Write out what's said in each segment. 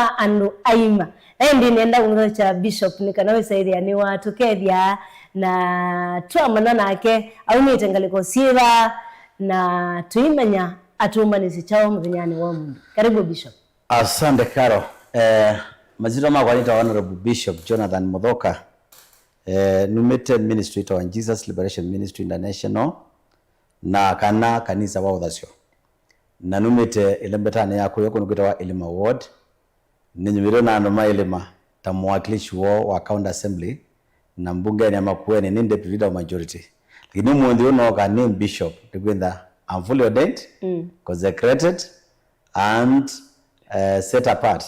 wa anu aima endi nenda ungocha bishop nikanawe saidia ni watu kedia na tuamana nake aumite ngaliko sira na tuimanya atumanisi chao mvinyani wa mundu. Karibu bishop. Asante Karo. Majina ma kwanita Honorable Bishop Jonathan Muthoka. Numite ministry to Jesus Liberation Ministry International na kana kanisa wa udhasio. Na numite ilembetane yako yoko nukita wa Elima Ward. Ninyumiro na anoma Elima tamuwakilishi wa County Assembly na mbunge ni makueni ni deputy leader of majority. Lakini mundi unoka name bishop tukwenda I'm fully ordained, consecrated and set apart.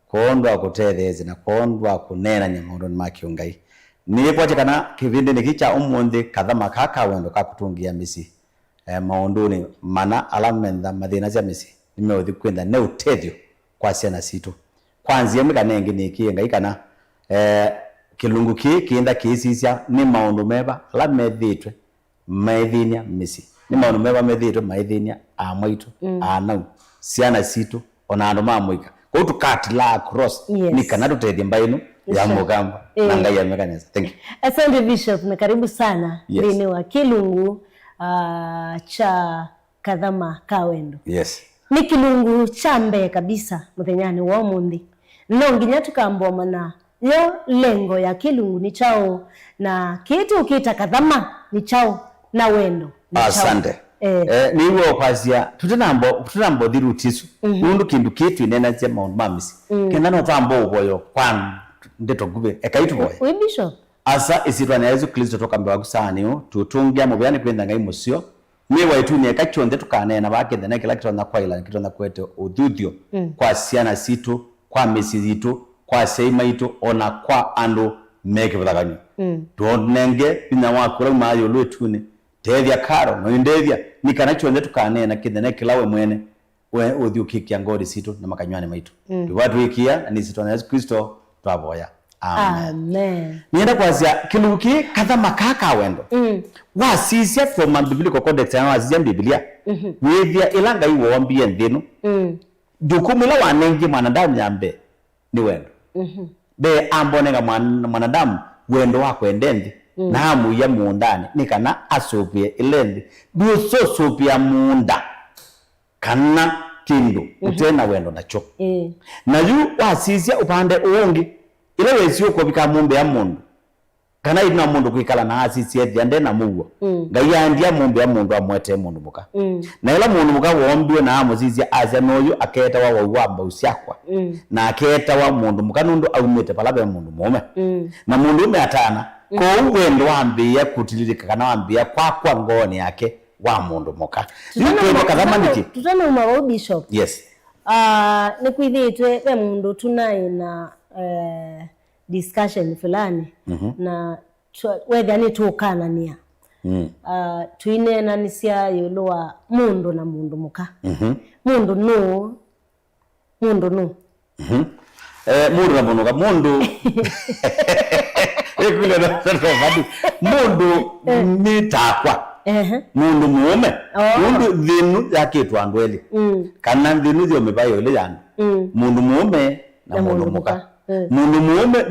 Kuondwa kutethezi na kuondwa kunena nyamondo ni makiungai. Nilikuwa kana kivindi nikicha umundi kadhama kaka wendo kakutungia misi. Maonduni mana alamenda madina cia misi. Nimeothi kwenda ne utethio kwa ciana citu. Kwanzia mikanengi nikiengai kana kilungu kiinda kiisisia ni maundu meba la methitwe maithinia misi. Ni maundu meba methitwe maithinia amaitu anau ciana citu ona andu mamuika. Kwa tukatila across ni kana tutethia mbainu ya mugamba na ngai ya mekaneza. Thank you. Asante bishop na karibu sana. Ni wa kilungu cha kadhama kawendo. Yes. Ni kilungu chambe kabisa muthenyani wa mundi. No nginya tukambwa mana yo lengo ya kilungu ni chao na kitu ukita kadhama ni chao na wendo ni chao. Asante. Niwo kwazia tutanambo dhiru tisu nundu kindu kitu inena cia maundu mamisi kenda no tambo uboyo kwan ndeto gube ekaitu boyo we bishop asa isitwa na Yesu Kristo tokambe kusani tutungia mubyani kwenda ngai musio ni waitu ni ekachonde tukanena bakende na kila kitu na kwaila kitu na kwete uthuthio kwa ciana situ kwa misi zitu kwa seima itu ona kwa andu meke buthaganyu tuonenge bina wakura mayo lwetune tethia Karo no indethia ni kana chonde tukanena kithene kilawe mwene we uthiukikia ngori situ na makanywane maitu watu ikia ni situ na Yesu Kristo twaboya amen. Nienda kwazia kiluki kadha makaka wendo wasisia from a biblical context ya wasisia Biblia wethia ilanga iwo wambie nthinu jukumu la wanengi mwanadamu nyambe ni wendo be ambonega mwanadamu wendo wako endendi na amu ya muundani ni kana asopie ilendi bio so sopia muunda kana kindu utena wendo nacho na yu wasisia upande uongi ile wezi uko bika mumbe ya mundu kana ina mundu kwikala na asisia thiande na muwo ngai andia mumbe ya mundu amwete mundu muka na ila mundu muka wombio na amuzizia asia noyo aketa wa wamba usiakwa na aketa wa mundu muka nundu aumete palabe mundu mume na mundu ume atana ko wendo wambia kutililika kana wambia kwa ngoni yake wa mundu muka niko kadhama niki tutana umawo bishop. Yes. Nikwithitwe we mundu tunaina discussion fulani na wethani tukanania tuinena ni cia yulwa mundu na mundu muka mundu no mundu na mundu mundu ekule na vadi mundu ni takwa mundu mume mundu dhinu yake twandweli kana dhinu dio mebayo ile yana mundu mume na mundu muka mundu mume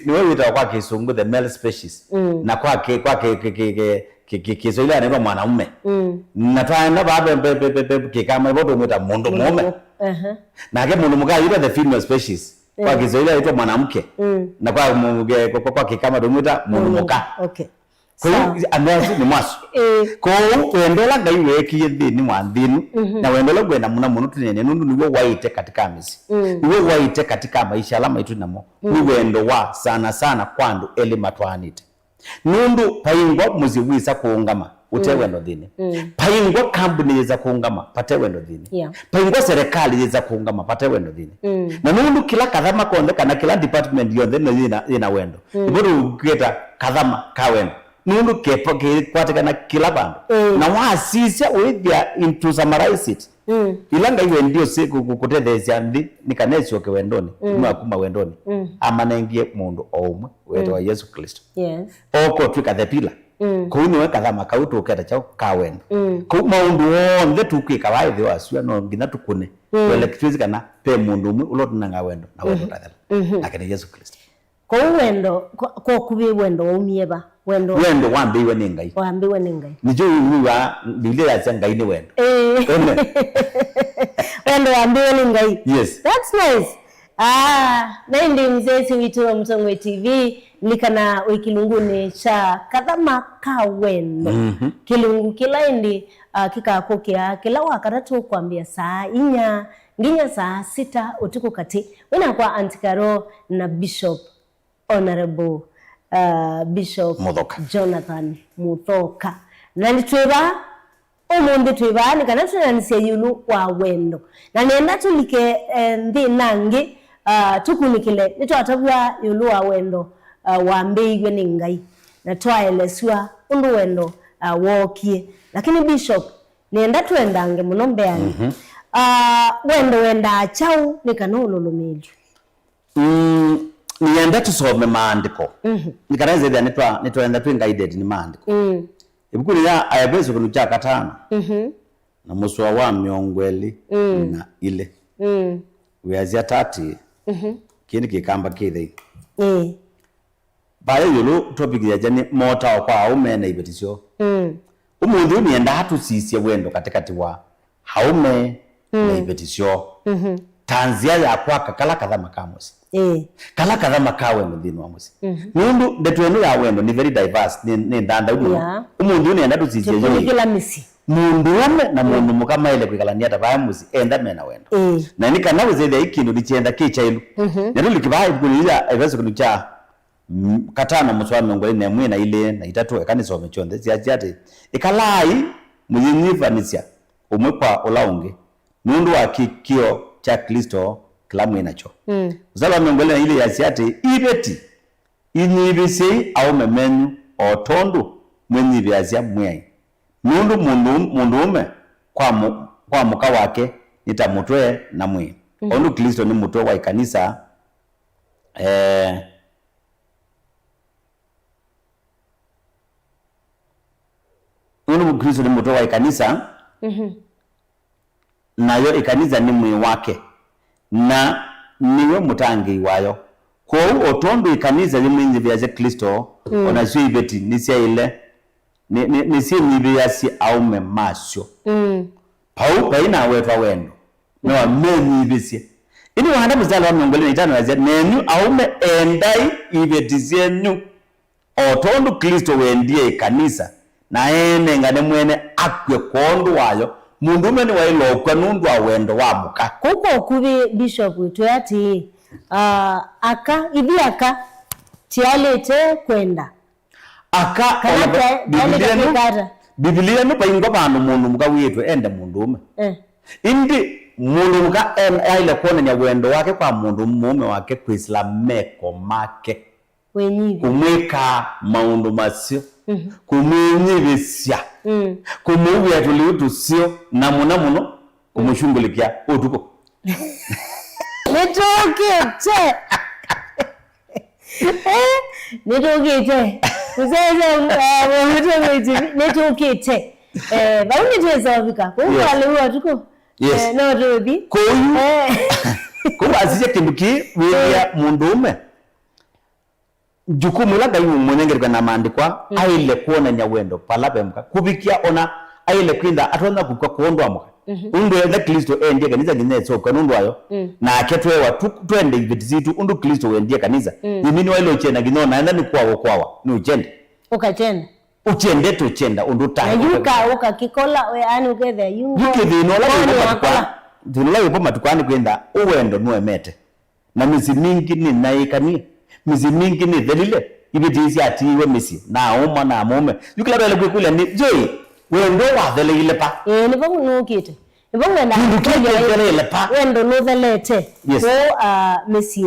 niwe wita kwa kisungu the male species na kwa kiso ile anaitwa mwanamume na tana baba kikama bodo mwita mundu mume na ke mundu muka ile the female species kwa kiso ile anaitwa mwanamke na kwa kikama mwita mundu muka. Okay. Kwa ambazo ni mwaso ko wendola ngai wekie thini mwanthinu na wendola gwenda muna muno tunene nundu niwe waite katika amisi niwe waite katika maisha ala maitu namo ni wendo wa sana kwandu elima twanite nundu paingwa muziwisa kuungama ute wendo thini paingwa company za kuungama pate wendo thini paingwa serikali za kuungama pate wendo thini na nundu kila kadhama konde kana kila department yonde ina wendo ibodo kweta kadhama ka wendo nundu kepo kwatikana kila bandu na wasisia withia into summarize it ilanga iwe ndio siku kukutethesia ndi nikanesio ke wendoni kuma wendoni amanengie mundu omwe wetu wa Yesu Kristo yes oko twika the pillar ko ni weka thama kautu uketa chao kawendo ko maundu wonde tukika wae thi wasua no ngina tukune electricity kana pe mundu umwe ulotuna ngawendo na wendo tathala akene Yesu Kristo ko wendo ko kubi wendo umieba wendo wambiwe ni ngai nijo uwa Biblia ya ngai ni wendo wendo wambiwe ni ngai. Yes, that's nice. Na ndi mzesi witu wa Msongwe TV nikana wikilunguni cha kathama ka wendo kilungu kila indi kikakokia kila wakati kuambia saa 4 nginya saa 6 utuku kati wina kwa Antikaro na Bishop Honorable Bishop Jonathan Muthoka na nitweba umundi tweba nikana tunanisia yulu wa wendo na nenda tulike ndi nangi tukunikile nitwatabwa yulu wa wendo wambeigwe ni ngai na twaeleswa undu wendo wokie lakini Bishop nenda twendange munombe yange wendo wenda chau nikana ululumilu nienda tusome maandiko nikana zedi nitwaenda tu guided ni maandiko ibukuri ya ayabezo kunu cha 5 na muswa wa miongweli na ile wiazia 30 kindi kikamba kithe bayo yulu topic ya jani mota kwa haume na ibetisyo umundu nienda hatusisye wendo katikati wa haume na ibetisyo tanzia ya kwa kala kathama kamusi kala kathama kawe mudhino wa musi mundu ndetwenu ya wendo ni very diverse ni ndanda umundu nienda tusisye yulu kila misi mundu wame na mundu mukama ile kwikalania tabamusi enda mena wendo na nikana wezede ikindu lichenda kicha ilu nero likibai kuliza evezo kunucha katana muswami ngole ne mwina ile na itatu kanisa omechonde ziaziate ikalai muyinivanisya umwe kwa olaunge mundu wa kikio cha Kristo kila mwina cho uzala ngole ile yaziate ibeti inyibisi au memenyu otondu mwenyi byazia mwai mundu ume kwa muka wake nitamutwe na mwi ondu Kristo ni mutwe wa kanisa undu Kristo ni mutwe wa kanisa nayo ikanisa ni mwi wake na niwe mutangi wayo ko otondu ikanisa ni mwinzi bya Kristo ona sio ibeti nisia ile ni si nibiyasi au memasyo pau paina wetwa wendo no ameni ibisi ini wanda muzalo wa mngole ni tano yazia nenu au me endai ibetizenu otondu Kristo wendie kanisa na ene ngane mwene akwe kondu wayo mundu meni wailo kwa nundu wa wendo wa muka kuko kubi Bishop wetu ati aka tialete kwenda aka Biblia no bayingo bantu mundu muka wietwe ende mundu ume indi mundu muka aile kone nya wendo wake kwa mundu mume wake kwisla meko make wenyivi kumweka maundu masio kumwinyibisya kumuwia tuliutu sio na muno kumushungulikia utuko Nitokite nitokite bauniteza vika kuwale huwa tuko no robi koyu kuba asije kinduki weya mundume jukumu la gayu mwenengerwa na maandikwa aile kuona nyawendo palape mka kubikia ona aile kwinda atona kukwa kuondwa mka undu enda Kristo endie kanisa ginetso kanundu ayo na aketwe wa twende ibitizitu undu Kristo endie kanisa yimini wailo chena ginona enda ni kwawa ni ujende ukachenda uchende to chenda undu tayo uka kikola we ani ukethe yungo dinola yupo matukwani kwenda uwendo nuemete na mizi mingi ni naikani mizi mingi ni dhelile ibitizi atiwe misi na uma na mume yukila bele kwekule ni joy wendo wa dhelile pa nipo nukite nipo ngenda wendo nuthelete ko misi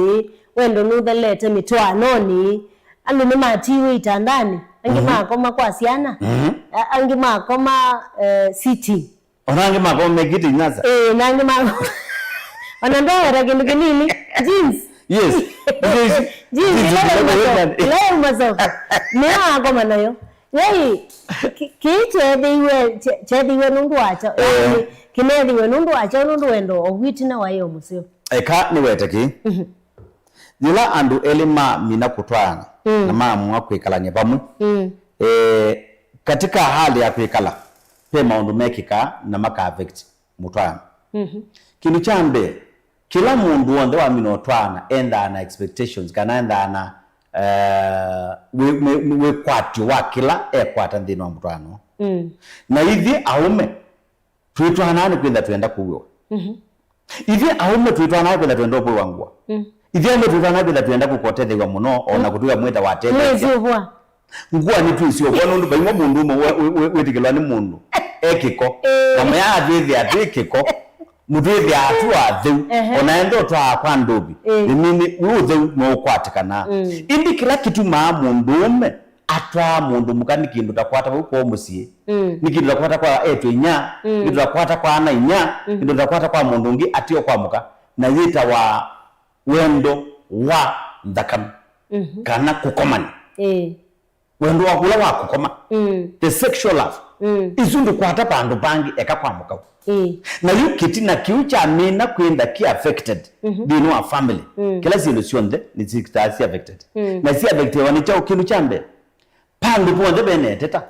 wendo nuthelete mitwanoni andu ni matiwe itandani angi makoma kwa siana angi makoma city onangi makoma megiti nyaza nangi makoma onandoa kindu kinini jeans yes jeans ile masoko ni akoma nayo wei chediwe nundu wacho kinediwe nundu wacho nundu wendo ogwitina wayo musio eka ni weteki yula andu elima mina kutwana na mamu akwikalanya pamwe katika hali ya kwikala pe maundu mekika na maka affect mutwana kindu chambe kila mundu wonde wa mino twana enda na expectations kana enda na we kwati wa kila kwata ndino mutwano na ithi aume twitwana ni kwenda twenda kuwo ithi aume twitwana kwenda twenda kuwo ngwa ithi aume twitwana kwenda twenda kukotethewa muno ona kutuga mweta watete ngwa ni twisi obona ndu baimo mundu mo wetikilwa ni mundu ekiko kama ya athi atikiko muthithi atwa theu ona endo twa kwa ndubi nini utheu no kwatikana indi kila kitu ma mundume atwa mundu mukani kindu takwata kwa musie ni kindu takwata kwa inya kindu takwata kwa ana inya kindu takwata kwa mundu ngi atio kwa muka na yita wa wendo wa ndakam kana kukomani wendo wa kula wa kukoma the sexual love izundu kwata pandu pangi eka kwa muka na yukiti na kiucha amina kwenda ki affected dino a family kila zilo sionde ni zikitasi affected na si affected wani chao kinu chambe pandu ponde bene teta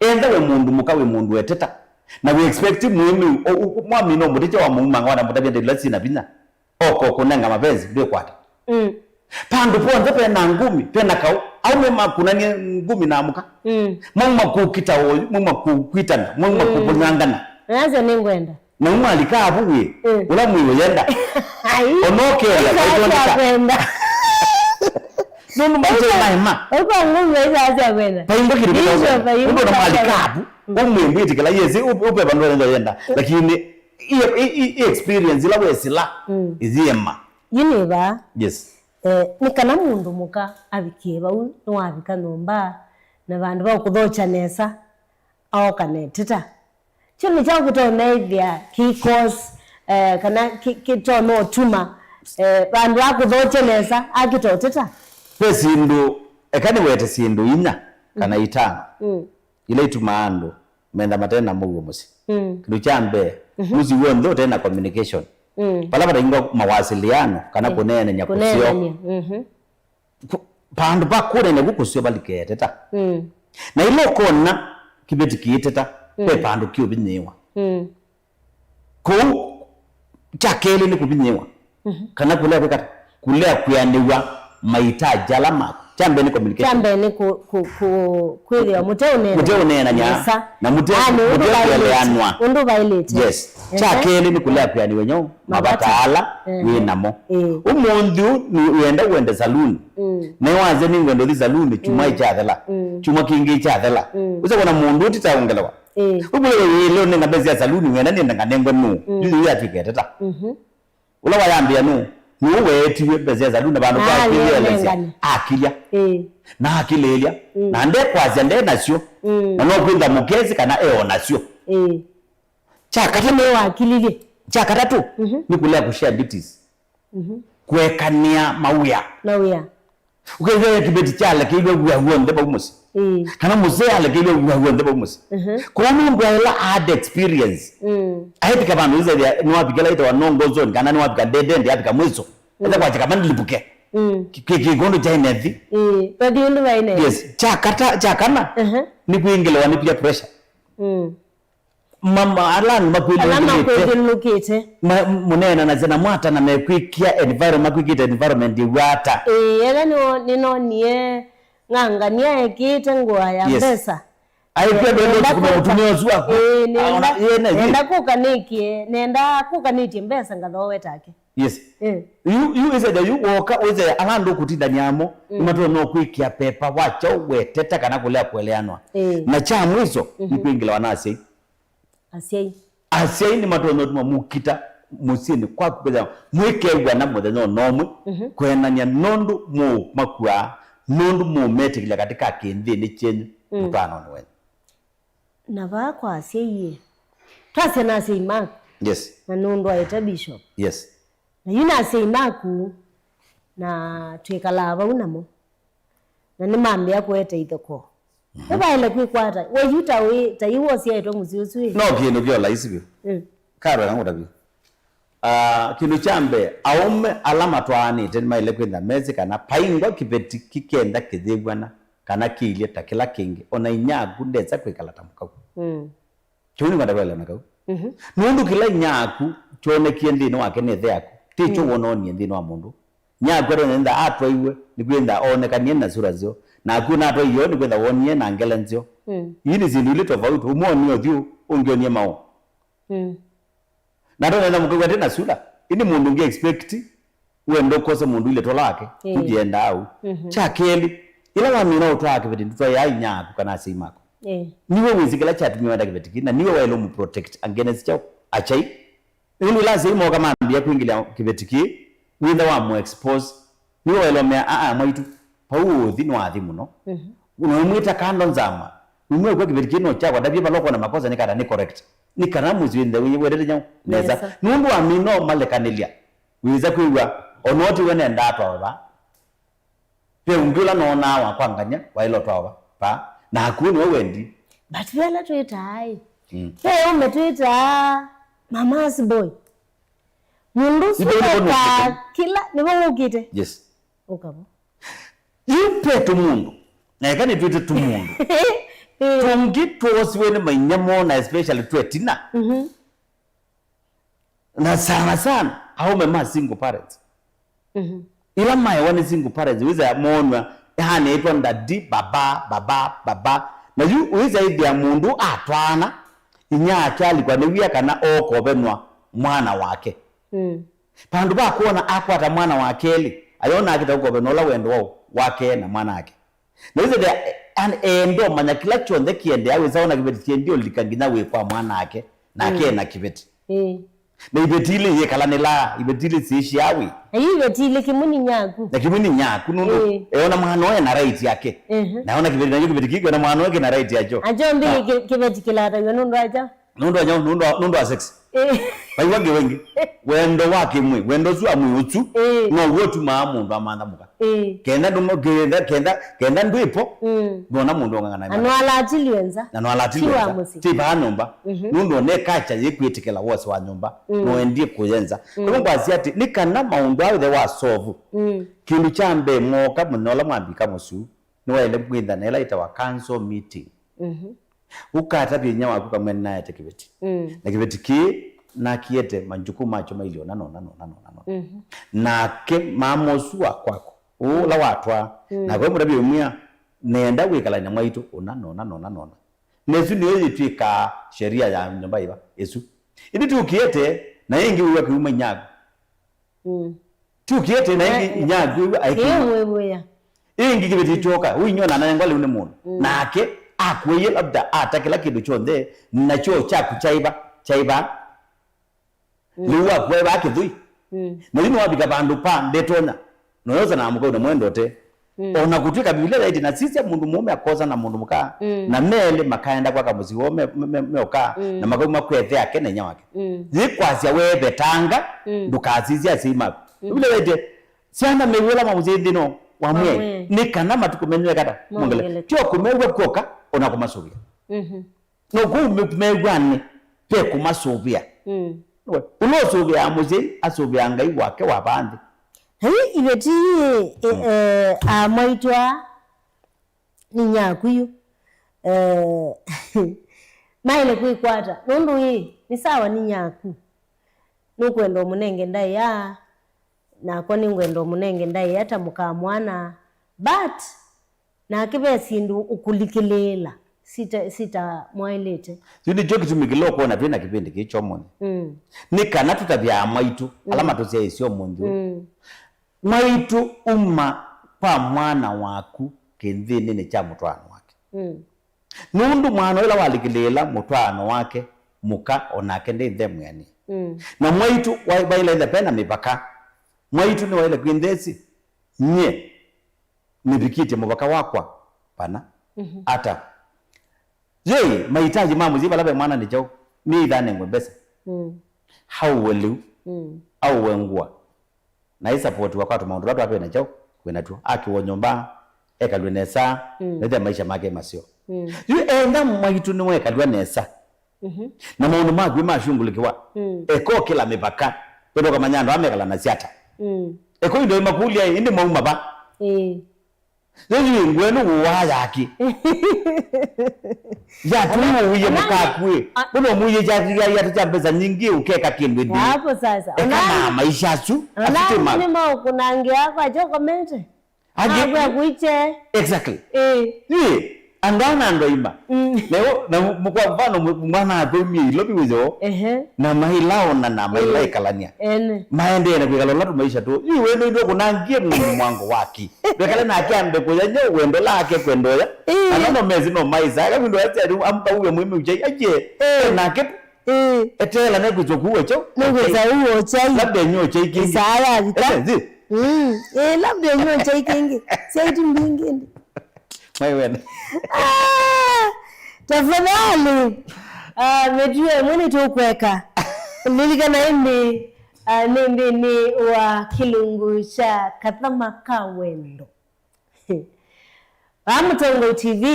enda we mundu muka we mundu eteta na we expect muimi mwamino muticha wa mumanga wana mutabende lasi na bina oko kunanga mapenzi ndio kwata pandu ponde pena ngumi pena kau au mema kunani ngumi na amuka mama kukita oyu mama kukwitana mama kubunyangana nazo ningwenda na mwa alikaa buwe ula mwiwe yenda onoke ya kwenda nunu mbaje maima uko ngumwe zaza kwenda paimbo kiri uko na malikabu ngumwe mbiti kala yezi upe bandwa ndo yenda lakini i experience la wesila iziyema yineba yes nikana mundu muka abikiye bawu no abika nomba na bandu ba kudhocha nesa au kanetita chini cha kutona ivya kikos kana kitono tuma bandu akudhocha nesa akitoteta pesindu ekani wete sindu inya kana itano ile itumando menda matena mugo musi kidu chambe musi wondo tena communication pala bada ingo mawasiliano kana kunene nyakusio pandu pa kunene gukusio baliketeta na ile kona kibeti kiiteta pe pandu kyo binyewa ko chakele ni kubinyewa kana kulea kuyaniwa mahitaji alama chambe ni communication chambe ni kweli muteo na nya na muteo kueleanwa undu bailete yes chakele ni kulea kuyaniwa nyo mabatala winamo umundu ni wenda saluni ne waze ni ngendo saluni chuma ichathela chuma kingi ichathela uza kuna mundu utitaongelewa ubule leo ni ngabezi ya saluni wenda ni ndanganengo nu ndi ya tiketeta ula wayambia nu nuwe tiwe bezi za luna bantu kwa kilia akilia na akilelia na nde kwazi nde nasyo na no kwenda mukezi kana nasyo chakata ne wakililie chakata tu ni kulea kushare duties kuekania mauya ukeze kibeti chala kiwe uwonde ba umusi kana muzee ala kiwe uwonde ba umusi kwa mungu ala add experience aheti kama nuiza ni wapi kala ito wanongozo kana ni wapi kadede ndi apika mwizo eza kwa chaka mandi lipuke kigondo cha inethi padi undu wa inethi yes chakana ni kuingelewa ni pia pressure mama alani makwilukite munena na zena mwata na mekwikia environment iwata era nino niye ngangania ekite ngwa ya pesa aipia bendo kutumia zwa nenda kukanitie mbesa ngathowe take yes you is that you woka uze alando kutinda nyamo imato no kwikia pepa wacha weteta kana kulea kueleanwa na cha mwizo ni kuingila wanasi asiai ni matono tuma mukita musini kwa kupeza mwikewa na muthenya nomwe kwenania nondu mu makua nondu mu metikila katika kindi ni chenyu mutano ni wenu na bakwa asiai twase na asiai maku yes na nondu aita bishop yes na yuna asiai maku na twikala ba unamo na ni mambe yakwete ithoko Baba ile kwikwata we yuta we tayiwo sia ito muziusui no kindu kyo laisi bio karo yangu tabi kindu chambe aume alama twani tena ile kwenda mezi kana paingo kibeti kikenda kithigwana kana kilie takila kingi ona inyagu ndeza kwikala tamukau chuni madabela nakau nundu kila inyagu chone kiendi no wake ne theako ticho wononie ndino wa mundu nyagu ro nenda atwa iwe ni kwenda onekanie na sura zio na kuna atwa iyo ni kwenda wonie na ngelenzio yini zindu ile tofauti umoni othio ungionie mao na ndo nenda mukagwa tena sura ini mundu nge expect uendo kose mundu ile tolake kujienda au chakeli ila wamina utwake beti nditwa ya nyaku kana simako niwe wizikala chat miwanda kibeti na niwe wailo mu protect against chao achai ni lazima kama ambia kuingilia kibeti wenda wa mu expose niwe wailo me mwaitu pau thino athi muno unomwita kando nzama umwe kwa kibeti no chako dabye baloko na makosa nikata ni correct ni kana muzinde werere nyao neza nundu amino malekanilia wiza kuiwa onoti wene ndato baba pe ungula nona wa kwanganya wailo twawa pa na hakuni wendi but vela tuita hai pe umetuita mama's boy mundu suka kila nibo ukite yes ukabo yupe tu mundu na ikani tuite tu mundu tungi tuosiwe ni manyamo na especially tuetina na sana aume ma single parents ila mai wani single parents wiza monwa yani ito ndadi baba na yu wiza idi ya mundu atwana inya akali kwa niwia kana oko benwa mwana wake pandu ba kuona akwata mwana wake eli ayona akita uko benola wendo wake na mwana wake na wiza dia endo manya kila chonde kiende aweza ona kibeti ndio likangina we kwa mwana wake na ake na kibeti na ibetile ye kalanela ibetile sishi awi ibetile kimuni nyaku na kimuni nyaku nundu eona mwana oya na right yake naona kibeti na kibeti kiko na mwana wake na right yacho ajo mbi kibeti kilata yo nundu aja nundu a sex baiwage wengi wendo wake mwe wendo su amwe utu no wotu maamundu amanda muka kenda dumo kenda ndwipo bona mundu ngana anwala atilienza tipa nyumba nundu ne kacha yekwitikela wose wa nyumba no endie kuyenza kuno kwazi ati nikana maundu awe wa solve kindu chambe moka munola mwambika musu no wele kwinda nela itawa council meeting ukata binya waku kamwe naye tekibeti na kibeti ki na kiete manjuku macho mailio nano na ke mamosua kwako ula watwa na kwa murabi umia nenda wikala na mwaitu nano nesu niwe twika sheria ya nyumba iba yesu idi tukiete na yengi uwe kuma nyago tukiete na yengi nyago aikiwe yengi kibeti choka uinyona na ngwale une mundu nake akweye labda atakila kidu chonde na cho cha kuchaiba liwa kweba akithui na lino wabika bandu pa ndetona noyoza na amuko na mwendo te ona kutwika biblia iti na sisi mundu mume akoza na mundu muka na mele makaenda kwa kamuzi wome meoka na magomu makwethe yake na nyawake zikwasya webe tanga ndukazizia sima biblia iti siana mewela mamuzi ndino wamwe nikana matukumenye kata mongele tio kumewe koka ona kumasubia no kumegwane pe kumasubia unosubia amuzi asubia ngai wake wabandi ibeti amaitwa ni nyakuyu maile kwikwata nundu hii ni sawa ni nyaku nukwenda munenge ndai ya na kwa ngwendo munenge ndai hata muka mwana but na kibe sindu ukulikilela sita mwailete yudi joki tumikilo kuona pina kipindi kichomone nikana tutabya maitu alama tosia isio mundu maitu umma pa mwana waku kendhini ne cha mutwano wake nundu mwana ila walikilela mutwano wake muka onake ndethe mwani na maitu waila ile pena mipaka maitu ni waile kwindesi nye nibikite mubaka wakwa pana ata je mahitaji mamuzi balabe mwana ni chao ni dhane ngwembesa hauwelu au wengua na support wakati maundu watu ape na chao kwena tu aki wonyomba eka lwenesa nete maisha make masio yu enda mwagitu ni weka liwa nesa na maundu magwi mashungulikiwa eko kila mipaka pedo kama nyando amekala na siata eko indo imakulia indi mauma ba Nini ngwenu uwayaki ya tumu uye mkakwe Kuno muye ya tuchambeza nyingi ukeka kindu hapo sasa Eka maisha su Ona nima ukunangi yako ajoko mente Hapo kuiche Exactly Andana ando ima Leo na mkwa mfano mwana adomi ilobi wizo Na mahilao na mahila ikalania Maende na kuikalolatu maisha tu Iweno indo kunangie mwangu waki Bekale na akia mbeko ya nye uendo la ake kwendo ya Anono mezi no maisa Aka windo ya tia amka uwe muhimu uchai Aje na kepu Etela na kuchokuwe cho Nukweza uwe uchai Labda nyo uchai kingi Isaya alita Labda nyo uchai kingi Saiti mbingindi Maiwena Tafadhali Medue mwini tu kweka Nilika na hindi ni wa kilungu cha Kathama Kawendo Wamutongo TV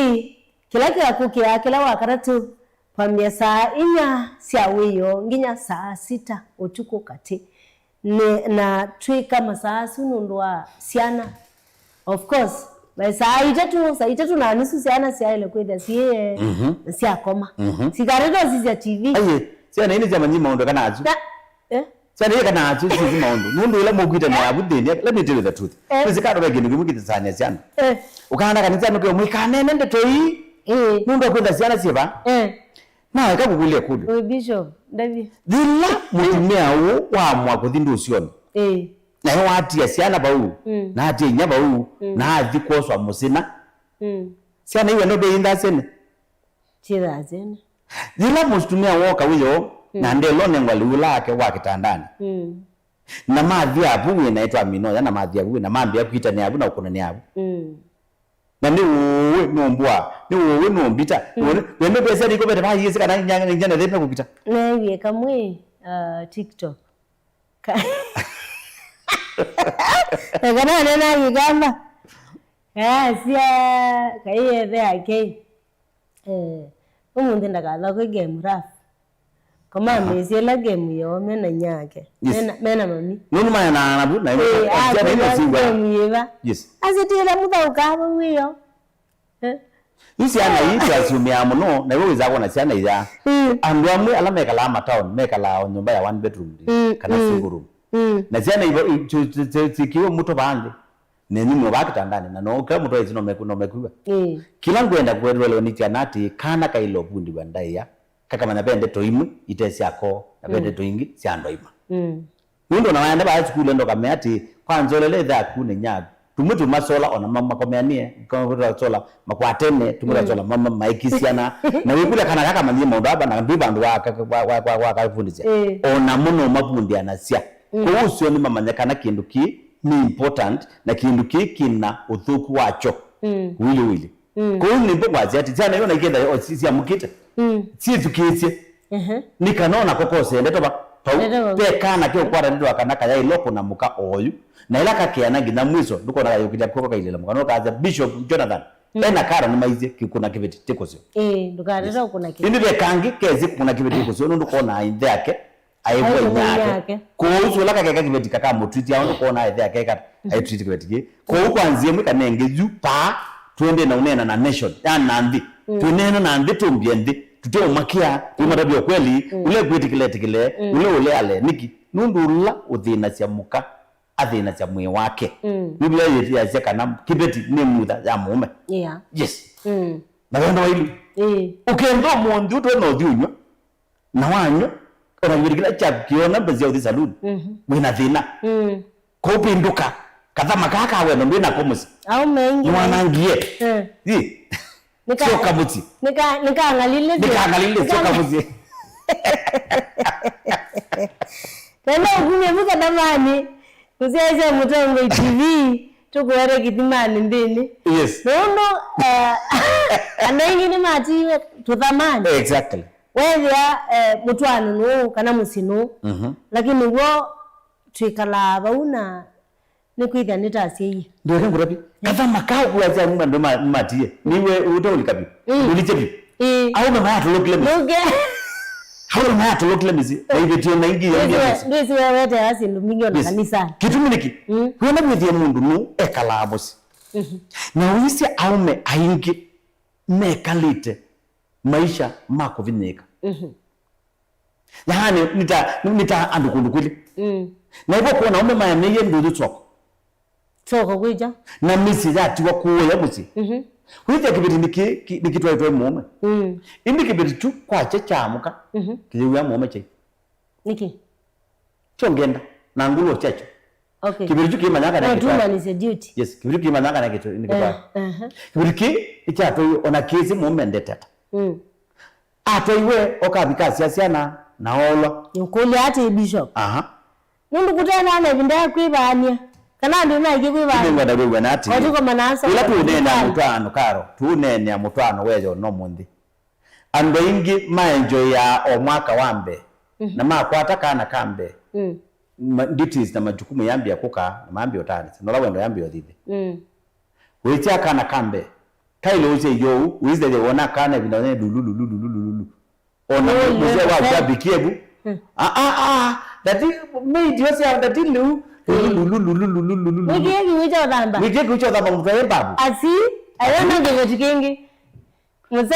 Kila kukia kila wakaratu Pamia saa inya siawiyo Nginya saa 6 utuko kati Na tui kama saa sunundua siana Of course saa itatu na nusu siana siaile kweda siye siakoma sigaredo sisi ya TV aye siana ini chama nyima ondo kana achu siana yeka na achu sisi maondo mundu ila mokwita na abudeni let me tell you the truth kuzikado begini kumukita sanya siana ukana kanisa nuko mwikane nende toi mundu kwenda siana siba na eka kukulia kudu bishop David dilla mutumia wa mwa kuthindu usioni na yo atia siana bau na atia nya bau na athi kwoswa musina siana iwe no be inda sene chira zene dilla mustumia woka wiyo na ndelo nengwa liulake wa kitandani na mathi abu inaitwa mino na mathi abu na mambi akuita ni abu na ukona ni abu na ni uwe nombwa ni uwe nombita wende pesa liko bete bayi yesi kana nyana lepe kupita na iwe kamwe TikTok Kana nena yigamba siya kaiye the ake umuntu ndakala ko game raf kama mezi la game yo mena nyake mena mami nunu maya na anabu na ya singwa yes azitira muda ukaba wiyo isi ana yita asumia muno na wewe zako na siana ida andu amwe ala mekala ama town mekala nyumba ya 1 bedroom kana single room na siana ibo tikiwa muto bande neni mwe bakitandani na no kama muto izino mekuwa kila ngwenda kwelelo ni tianati kana kailo bundi bandaya kaka manapende toimu itesi yako napende toingi siando ima Mundo na wanda ba school ndo kameati kwanzolele dha kune nyago tumutu masola ona mama komeanie kwa sola makwatene tumura sola mama maikisiana na wikule kana kaka manyima ndo aba na mbibandu wa kafundisha ona muno mapundi anasia kwa usio ni mama nyakana kindu ki ni important na kindu ki kina uthuku wacho wili kwa hiyo ni mbo waziati sana yona ikenda osisi ya mukita si tukisie nikanona kokose ndeto ba pekana kyo kwara ndo akanaka ya iloko na muka oyu na ilaka kiana gina mwiso nduko na yokija koko kailela muka no kaza Bishop Jonathan ena kara ni maize kikuna kibeti tikosio ndukarira kuna kibeti indi bekangi kezi kuna kibeti tikosio nduko na inde yake aibo yake kuusu laka keka kibeti kaka mutwiti ya nduko na inde yake kaka aitwiti kibeti ki ko kwanzie mwika nenge ju pa tuende na unena na nation ya nandi tunena na ndi tumbiendi tuteo makia umarabio kweli ule kwitikile ule ale niki nundula uthina cia muka athina cia mwe wake biblia yetu ya kana kibeti ni mutha ya mume yes na wendo wailu ukendo mundu to no thiunyo na wanyo ona wirikila cha kiona bezia uthi saluni wina thina ko pinduka Kathama kaka weno mbina komusi au mengi mwanangie sio kabuti nikaangalile sio kabuti Kama ukume muka damani kusiaisa Mutongo TV tukuwere kitimani ndini yes nono anaingi ni mati tuthamani exactly wethia mutwanu no kana musinu lakini wo twikala bauna ni kwithia nitasiye ndio ngurapi kava makao kuacha mungu ndo matie niwe utaulikapi ulichepi au mama atulokile hao mama atulokile mizi hivi tio na ingi ya ndisi wewe hasi ndumingi na kanisa kitu miniki kuona mwithie mundu nu ekalabosi na uisi aume aingi mekalite maisha mako vinyeka yani nita andukundu kwili na hivyo kuona ume maya neye ndudu tsoko kuija na misi zati wa kuya musi kuija kibiti nikitwaitwa mume indi kibiti tu kwache chamuka kiliwa mume chai niki chongenda na ngulo chacho okay kibiti tu kimanyaka na kitu no is a duty yes kibiti kimanyaka na kitu nikipata kibiti ichato ona kesi mume ndetata atoiwe okabika siasiana na olwa ukuli ati bishop nundu kutana na vinda kwibania kana ndio na kwibania ngo ndagwe nati otiko manasa ila tunena mutano karo tunene mutano wezo no mundi ando ingi maenjo ya omwaka wambe na makwata kana kambe duties na majukumu yambi ya kuka na mambi otani nola wendo yambi odhibi wecha kana kambe kailo uze yo uize de wona kana vinone lulu ona mzee wa jabikiebu dati made yourself dati lu wiki wicho damba mzee babu asi ayona ngetikingi mzee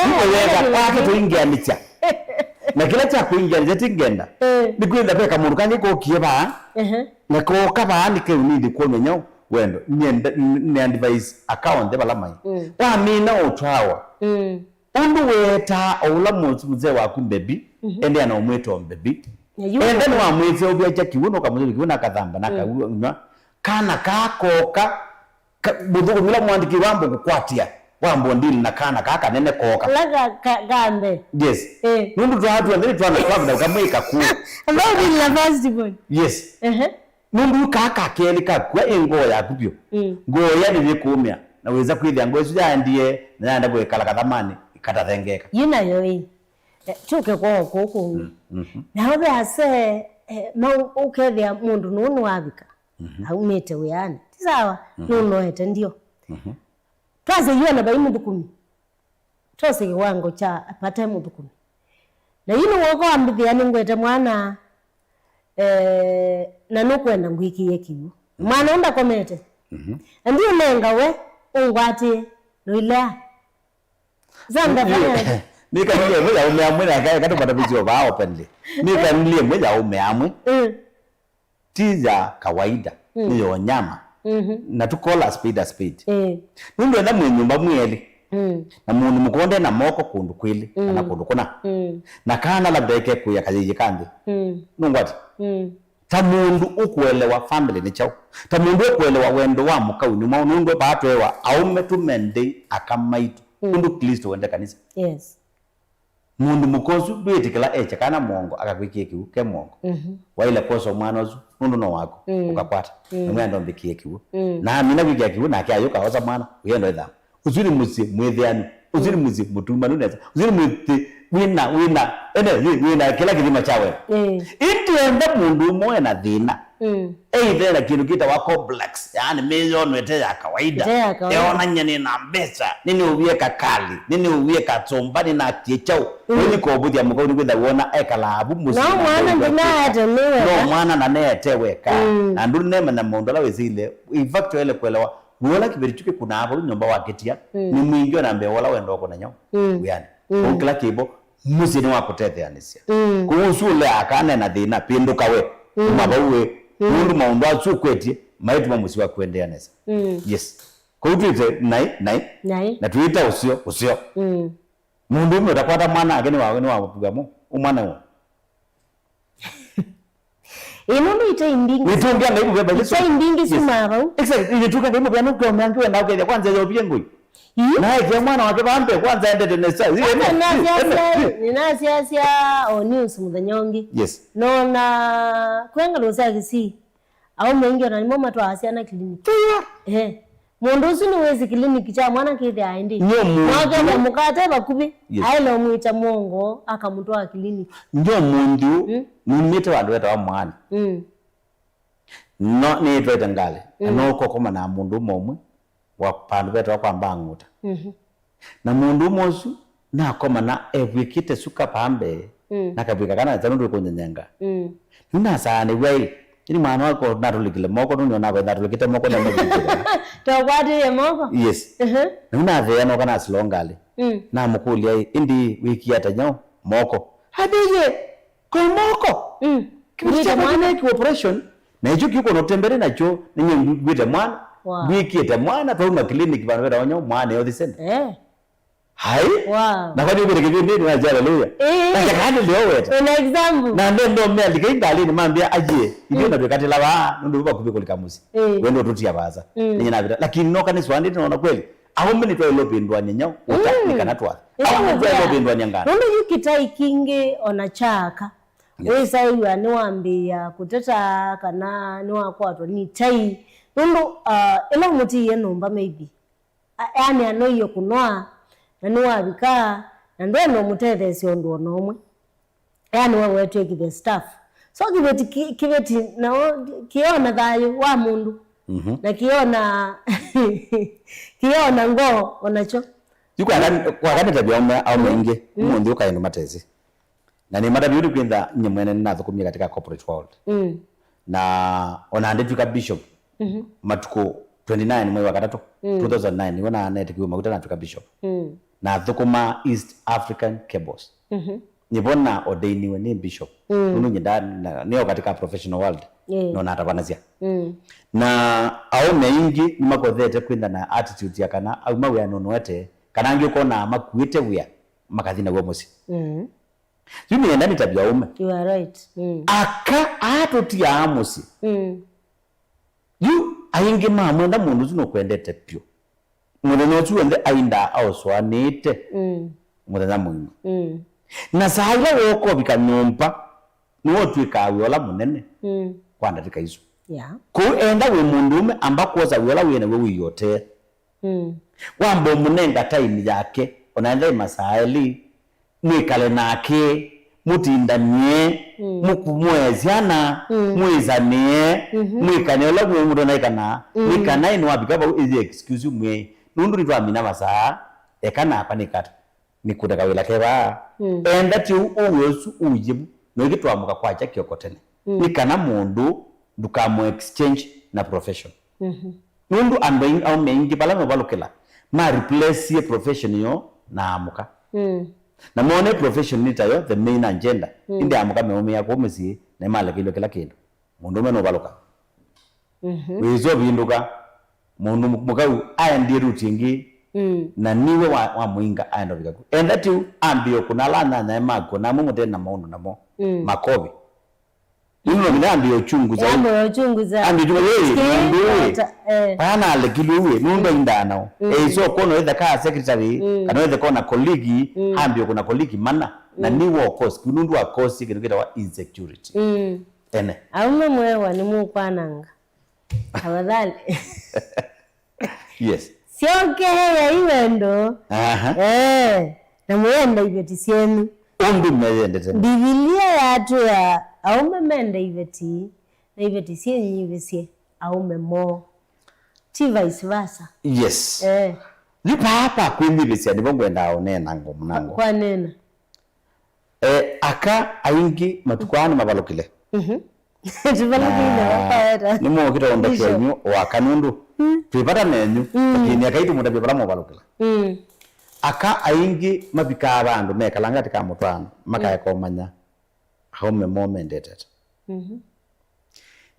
kwa to ingia nicha na kila cha kuingia nje ngenda nikwenda peka mundu kangi ko kieba na ko kaba ni ke unidi ko menyo wendo ni advice account bala mai wa mina otwawa undu weta oula mzee wa kumbebi ende ana omweto mbebi ende no amweze obya kiuno kamuzuri kiuno akathamba naka kana kakoka budhuko mila mwandiki wambo kukwatia wambo ndili na kana kaka nene koka laga gambe yes nundu twa hatu ndili twa na kwamba kamweka ku ambao ni la festival yes nundu kaka keli kakwa engo ya kupyo ngoya ni bikumya na weza kwithia ngozu ya ndiye na ndagwe kala kathamani katathengeka yina yoi chuke kwa koko na obe ase no ukethia mundu nunu wabika haumete weani sawa nuno hete ndio twaze yona ba imu 10 twase kiwango cha apata imu 10 na yino wako ambithia ni ngwete mwana na nukwenda ngwiki yekiu mwana unda komete ndio nenga we ungwati noilea zanda fanya nikanile mwe ya umeamwe na kaya katupata vizio ba openly nikanile mwe ya umeamwe tiza kawaida niyo nyama na tukola speed nundu enda mwe nyumba mweli na mundu mukonde na moko kundu kwili na kundu kuna na kana labda yake kuya kajiji kandi nungwati ta mundu ukuelewa family ni chao ta mundu ukuelewa wendo wa mukau ni mundu batwewa aume tumende akamaitu kundu Kristo wende kanisa yes mundu mukozu bwetikala echa kana mongo akakwikie kiu ke mongo waile koso mwana ozu mundu no wako ukakwata mwendo mbikie kiu na mina kwikia kiu na kya yoka oza mwana uyendo etha uzuri musi mwethiani uzuri musi mutuma nuneza uzuri muti wina ene kila kilima chawe itienda mundu moyo na dhina either kindu kita wa complex yani million wete ya kawaida eona nyane na mbesa nini uwie kakali nini uwie katsomba ni na tiechau ni ko budia muko ni kwenda wona ekalabu musi no mwana ndinaete niwe no mwana na nete weka na ndu nema na mundu la wezile in fact ele kwelewa wala kibirichuke kuna hapo nyumba waketia ni mwingi na mbe wala wendo ko na nyao yani kila kibo musi ni wako tete anisia kuusule akane na dhina pinduka we mabawe mundu maundu achu kwetie maitu mamusi wa kuendea nesa yes kwa hiyo nai na tuita usio mundu umwe utakwata mwana ageni wawe ni wapuga mu umwana huo ino ite indingi nitungia ngaibu beba yesu ite indingi sumaba exactly nitunga ngaibu bya nuko mwangi wenda ukeja kwanza yo byengo naye kwa mwana wake bambe kwanza ende nesa ninasiasia o news muthanyongi yes nona kwenga losagisi au mengi ona nimo matwa asiana kliniki mundu usu ni wezi kliniki cha mwana kithi aindi mwake mukate bakubi aile omwita mongo akamutwa kliniki ndio mundu nimete wandu weta wa mwana no ni twete ngali no kokoma na mundu momwe wa pandu beto kwa mbanguta na mundu mosu na koma na ebwikite suka pambe na kabika kana zanundu kunyenyenga nuna sana wei ini mwana wako natulikile moko nuni na natulikite moko na mbikira to kwati ye moko yes nuna ve no kana silongali na mukulia indi wiki atanyo moko hadije kwa moko kitu mwana ki operation na hicho kiko notembere nacho ninye ngwite mwana wikite mwana pa uma clinic bana bera onyo mwana yo disende hai na kwa nini kibindi na haleluya na kandi leo weta an example na ndo meli kingali ni mambia aje ndio na bekati la ba ndo baba kubiko likamusi wendo tutia baza ninye na lakini no kanisa wandi tunaona kweli aho mimi nitwa lopindwa nyanya utanika twa aho nitwa lopindwa nyangana ndo yukitai kinge ona chaka wesa yua niwambia kuteta kana niwakwatwa ni tai ndo ela muti ye nomba maybe yani anoyo kunoa na niwabika na ndo mutethe ndo nomwe yani wewe take the stuff so kiveti na kiona thayo wa mundu na kiona ngo onacho yuko kwa kana tabia au mwingi mundu ukaenda matezi na ni mada biuri kwenda nyemwene nathukumia katika corporate world na ona andituka bishop matuko 29 mwezi wa gatatu 2009 niona anetikiwa makuta natuka bishop na thukuma East African Cables nibona ordainiwe ni bishop nunu nyenda niyo katika professional world no natabanazia na au mengi ni makothete kwenda na attitude ya kana au mawe anonwete kana ngiko na makuite wia makathina gwo musi yumi enda nitabia ume you are right aka atutia amusi yu aingi mamwenda mundu zuno kwendete pyo muthenya ucio nthe ainda auswanite muthenya muima na saira woko bika nyumba nuo twika wiola munene kwanda tika izo ku enda we mundu ume amba kuoza wiola wene we wiyote wambo munenga time yake onaenda masaili mwikale nake mutindanie mukumweziana mwizanie mwikanela gwe mundu naikana mwikana ino wabikaba izi excuse mwe nundu ni twamina masaa ekana apa nikata nikudaka wila keba enda ti uwesu ujibu no igitwamuka kwacha kyokotene nikana mundu dukamu exchange na profession nundu ambaing au mengi bala no balokela ma replace ye profession yo na amuka na mone profession nitayo the main agenda inde amuka meome yako mesi na mala kila kindu mundu meno baloka wizo binduka mundu mukau aya ndi rutingi na niwe wa muinga aya ndo bikaku and that you ambio kunalana na mako na mumute na maundu namo makobi ino ndambio chunguza ambio chunguza ambio wewe pana lekiluwe nundo indana so kono either ka secretary kana either kona colleague ambio kuna colleague mana na niwo of course kunundu wa course kitu wa insecurity ene aume mwewa ni mukwananga abadhali yes sioke ya iwendo na mwenda iveti sienu undu mwende tena Biblia yatu ya aume menda iveti na iveti sienu nyivesie aume mo ti vice versa yes lipa hapa kwimbibesia ndibongwenda aonena ngomunango kwa nena aka aingi matukwani mabalokile tubalokile wakaeta nimo kita onda kenyu wa kanundu twipata nenyu lakini akaitu muda bibala mabalokile aka aingi mabika abandu mekalanga tika mutwana makaya komanya home moment etet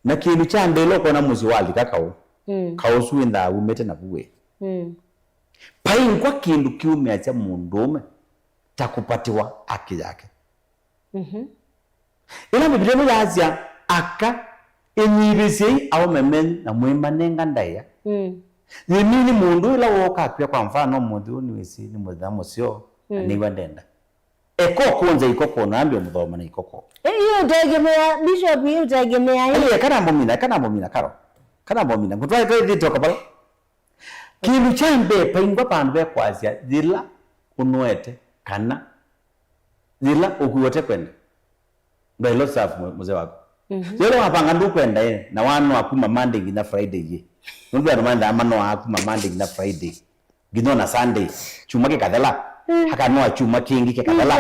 na kindu cha ndelo kona muzi wali kakao kausu inda umete na buwe paingwa kindu kiume acha mundume takupatiwa haki yake ila Biblia mo yazia aka enyibisi au memen na mwimanenga ndaya yimini mundu ila woka pia kwa mfano mundu ni wisi ni mudhamo sio ni wandenda eko konza ikoko naambia mudhoma na ikoko hiyo tegemea bishop hiyo tegemea hiyo kana mbomina karo kana mbomina kutwa ito toka pala kilu chambe paingwa pandu kwazia dila unwete kana dila ukuyote kwenda ndilo safu mzee wako Yero wapanga ndu kwenda na wanu akuma Monday na Friday ye. Nundu arumanda amano akuma Monday na Friday. Gino na Sunday. Chuma ke kadhala. Hakanoa chuma kingi ke kadhala.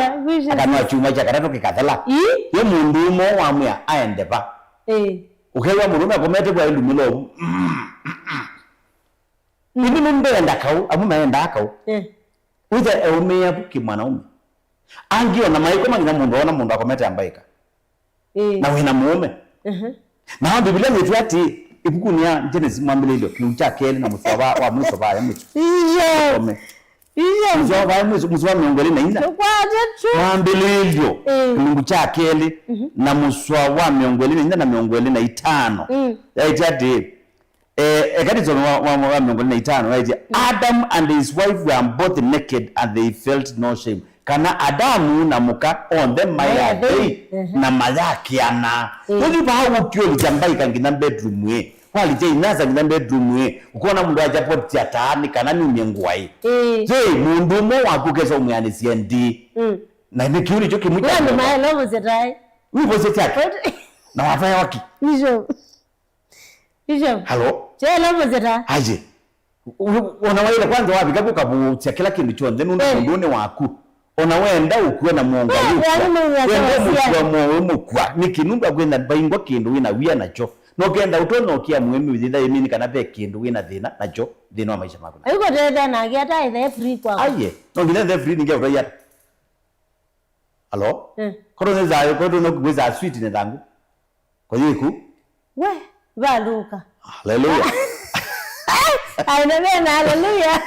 Hakanoa chuma cha karato ke kadhala. Ye mundu mo wamya aende ba. Ukewa murume akomete kwa ilumilo. Ibi numbe ndakau, amu enda akau. Uza eumeya buki mwanaume. Angio na maiko mangina mundu ona mundu akomete ambaika. Na wena muome. Na Biblia yetu ati ibukunia Genesis mwambelelio kiucha kele na musaba wa mwiso ba ya mwiso. Musaba ba mwiso musaba miongoli na ina. Mwambelelio kiucha kele na musaba miongoli na ina na miongoli na itano. Yaiti ati ekati zono wa miongoli na itano yaiti Adam and his wife were both naked and they felt no shame. Kana Adamu na muka on them maya day na mazakiana uli bawo kyo lijambaika ngina bedroom we kwali je inaza ngina bedroom we ukona mundu ajapo tiatani kana ni myenguai je mundu mo wakukeza umyani siendi na nikiuri jo kimuja ndio maya lovo zetai upo zetaki na wafanya waki hizo halo je lovo zetai aje unawaile kwanza wapi kabuka butia kila kindu chonde nundu ne waku onawenda ukuwe na muongaluka wende mukwa nikinumba kwenda baingwa kindu wina wia nacho nokenda utono kia muemi withinda yemini kana be kindu wina thina nacho thina wa maisha mako ayuko tete na giata ithe free kwa aye no ngine the free ningia uraya halo kodo nezayo kodo no kuweza sweet ne dangu kwa yiku we baluka haleluya aina haleluya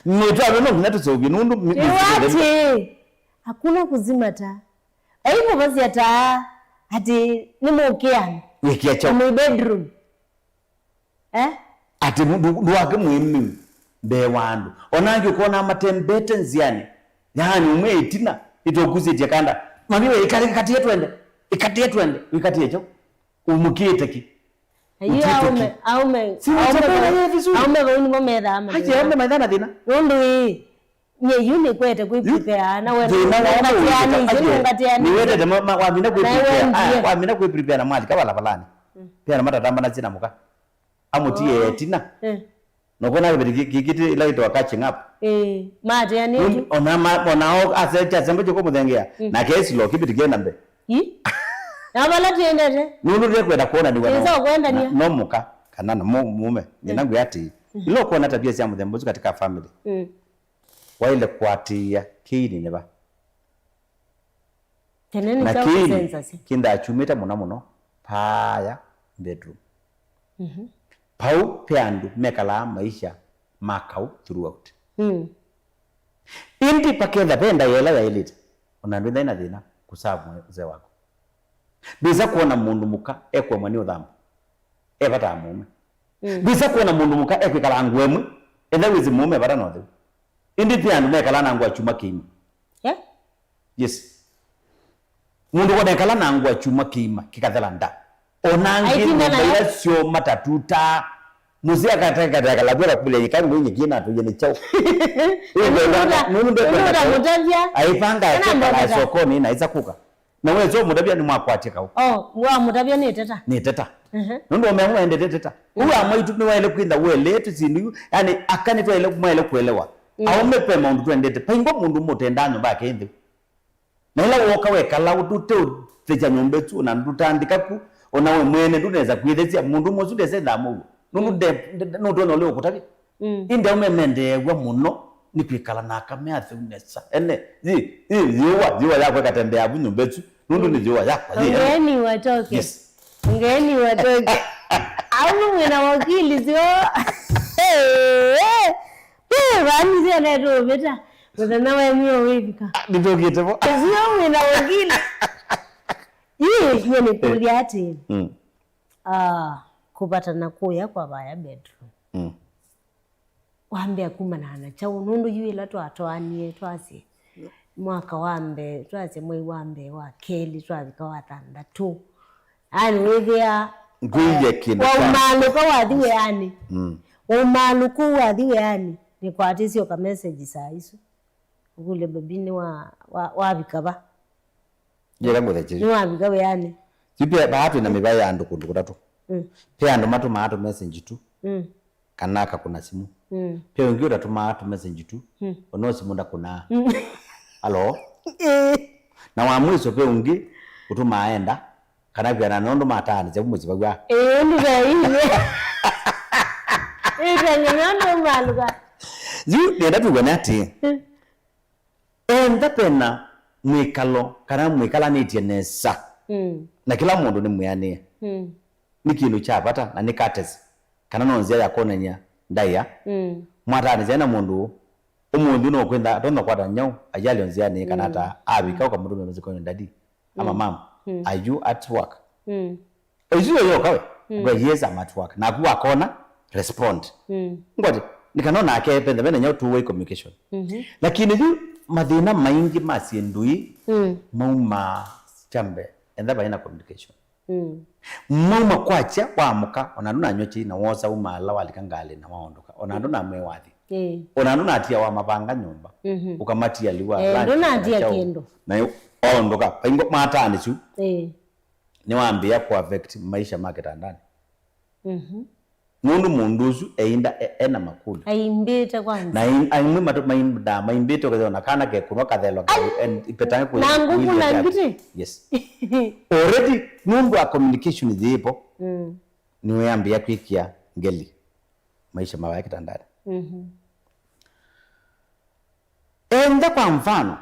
Nitwa no ngina tusogi nundu Iwati hakuna kuzima taa. Aipo basi ya taa ati nimukiani. Wikia chao. Mu bedroom. Ati mundu wake muhimu be wandu. Onangi kuona matembete nziani. Yani umwe itina itokuzi tikanda. Mamiwe ikati yetu ende. Ikati yetu ende. Ikati yecho. Umukiete ki. Ayo aume wini ngomeda ama haje aume madhana dina nundu nye yuni kwete kuiprepare na wewe ni wewe de wamina kuiprepare wamina kuiprepare na mali kabala balani pia na mata tamba na zina muka amutie tina nokona kikiti ila ito catching up mate yani onao asecha sembe choko mudengea na kesi lo kibiti genda mbe Nabala tiendete. Nunu ndio kwenda kuona ni wewe. Ndio kwenda ni. No muka kana na mume. Ninangu yati. Ilo kuona tabia za mudembozi katika family. Waile kwatia kini neba. Teneni za kusenza si. Kinda achumita muno paya bedroom. Pau peandu mekala maisha makau throughout. Indi pakenda penda yela ya elite. Unandwenda ina dhina kusavu mzee wako. Biza kuona mundu muka ekwe mwani udhambu bata mume biza kuona mundu muka ekwe kala angwemu enda wizi mume bata nothe indi pia ndu mekala na angwa chuma kima yes mundu kwa mekala na angwa chuma kima kikathela nda onangi mbaya sio matatuta muzia kataka kala bora kubile yikani mwenye kina tu yene chao nunu ndo mutavya aipanga kala sokoni na iza kuka na wewe zo mudabia ni mwakwatika huko wa mudabia ni teta ndo umeamua ende teta uwa maitu ni wale kwenda wele tuzindu yani akani to ile kumwele kuelewa au mepema mundu twendete paingo mundu mutenda nyumba yake ende na ila woka wekala udute teja nyumba tu na ndutandika ku ona we mwene nduneza kwithezia mundu mozude senda mu nunu ndo no leo kutabi inde umemendegwa muno ni kwikala na kamya thunesa ene ziwa yako katembea abu nyumbetu nundu ni ziwa yako ngeni watoke yes ngeni watoke au mwana wakili zio bani zia neto beta mwana wewe mio wivika nitokite po zio mwana wakili yeye ni kuliati kupata na kuya kwa baya bedroom wambe kuma na ana chao nundu yuila twatwanie twasi mwaka wambe twase mwe wambe wa keli twabika watanda tu ani withia nguye kindu kwa umaluko wathiwe yani umaluko wathiwe yani ni kwatisio ka message saa hizo ugule babini wa bikaba jera ngotheche ni wabika we yani Jipe bahatu na mibaya andu kundu kutatu. Pia andu matuma atu message tu. Kanaka kuna simu. Pia wengi utatuma atu message tu. Ono simu nda kuna. Halo. Na wa mwiso pia ungi utuma aenda. Kana pia na nondo matani jabu mwiso bagwa. Ndi bayiwe. Nganondo maluga. Nenda tugone ati. Enda pena mwikalo kana mwikala nitie nesa. Na kila mundu ni muyanie. Ni kindu chapata na ni courtesy. Kana nonzia yakonenya ndaya. Mwatani zena mundu umundu no kwenda tonda kwata nyau ajali onziani kana ata abika kwa mundu meziko ndadi ama mama are you at work eziyo yo kawe kwa yes I'm at work na kuwa kona respond ngoti nikanona akependa bena nyau two way communication lakini hiyo madhina maingi masiendui mauma chambe enda baina communication mauma kwacha wamuka onanduna nyochi na wosa umala walikangale na waondoka onanduna mwewathi onanduna atia wa mabanga nyumba ukamatia liwa nduna atia kendo na ondoka ingo matani chu ni waambia ku affect maisha market ndani munduzu einda ena makulu aimbeta kwanza na aimwe mato maimbeta kwa na kana ke kuno kathelo ipetanga ku na nguvu na ngiti yes already mundu wa communication zipo ni weambia kwikia ngeli maisha mabaya kitandani enda kwa mfano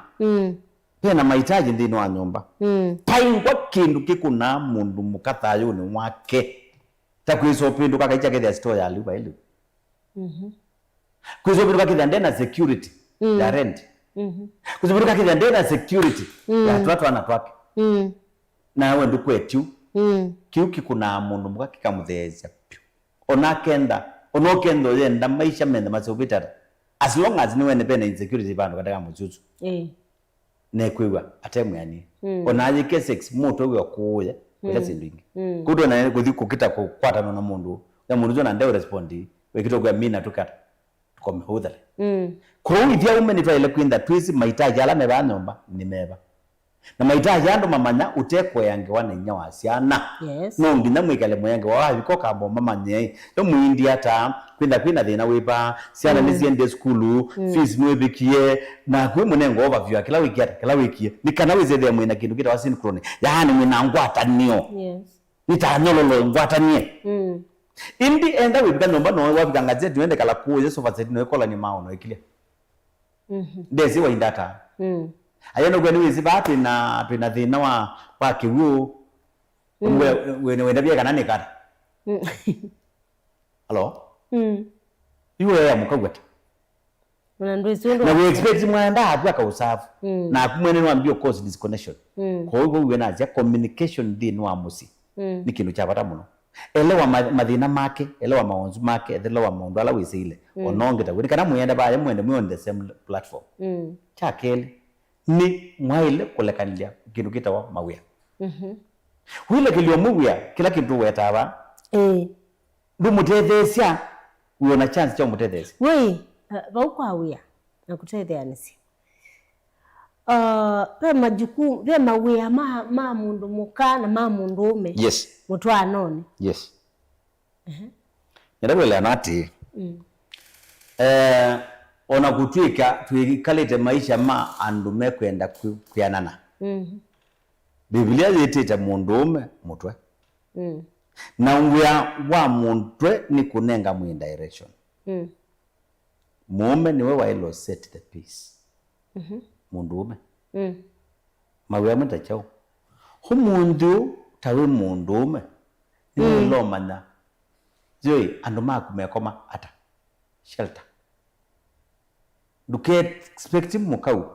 pia na mahitaji ndini wa nyumba paingwa kindu kikuna mundu mukathayo ni wake takwiso pindu kakaicha ketha store ya liba ile kwiso pindu kakitha ndena security ya rent kwiso pindu kakitha ndena security ya twatu ana twake na wewe ndu kwetu kiu kikuna mundu mukakikamutheza onokenda yenda maisha menda masubitara as long as niwe nepena insecurity bandu kataka muchuchu nekwiwa atemu yani onaje ke sex moto we kuya kwa sindingi kudo na kuthi kukita kukwata na mundu ya mundu jona ndeo respondi we kitogwa mina tukata tukomehudhale kwa hiyo ume nitwa ile kwinda twisi mahitaji ala meba nyomba ni meba na mahitaji ando mamanya utekwe yange wana nyawa siana no nginya mwikale moyange wa biko kambo mamanye yo muindi ata kwinda thina wipa siana niziende skulu fees mwebikie na kwe munengo overview kila wiki nikana wizede mwina kindu kita wasinchrone yani mwina ngwata niyo nitanyololo ngwata niye indi enda wibika nomba no wabika ngazeti wende kala kuye sofa set no ekola ni maono ikilia desi wa indata ayano gwe niwizi bati na thina wa kiwu wenda bia kana nekara hello iwe ya mukagweta na we expect mwanda hatu akausafu na kumwene nwambio cause disconnection kwa hiyo we na communication din wa musi ni kindu chapata muno elewa madhina make elewa maonzu make elewa maundu ala wise ile onongeta we kana mwenda ba mwende the same platform chakele ni mwaile kulekanilia kindu kitawa mawia wile kilio mawia kila kindu wetaba ndumutethesia uona chance cha mutethesia we baukwa wia na kutetheanisi pe majukumu pe mawia ma mundu mukana ma mundu ume yes mutwa none yes ndabele anati ona kutwika tuikalete maisha ma andume kwenda kuyanana Biblia yitita mundu ume mutwe na nguya wa mutwe ni kunenga mu direction mume niwe wa ilo set the peace mundu ume mawe mta chao humundu tawe mundu ume ni lo mana joi anduma kumekoma ata shelter duke expecting mukau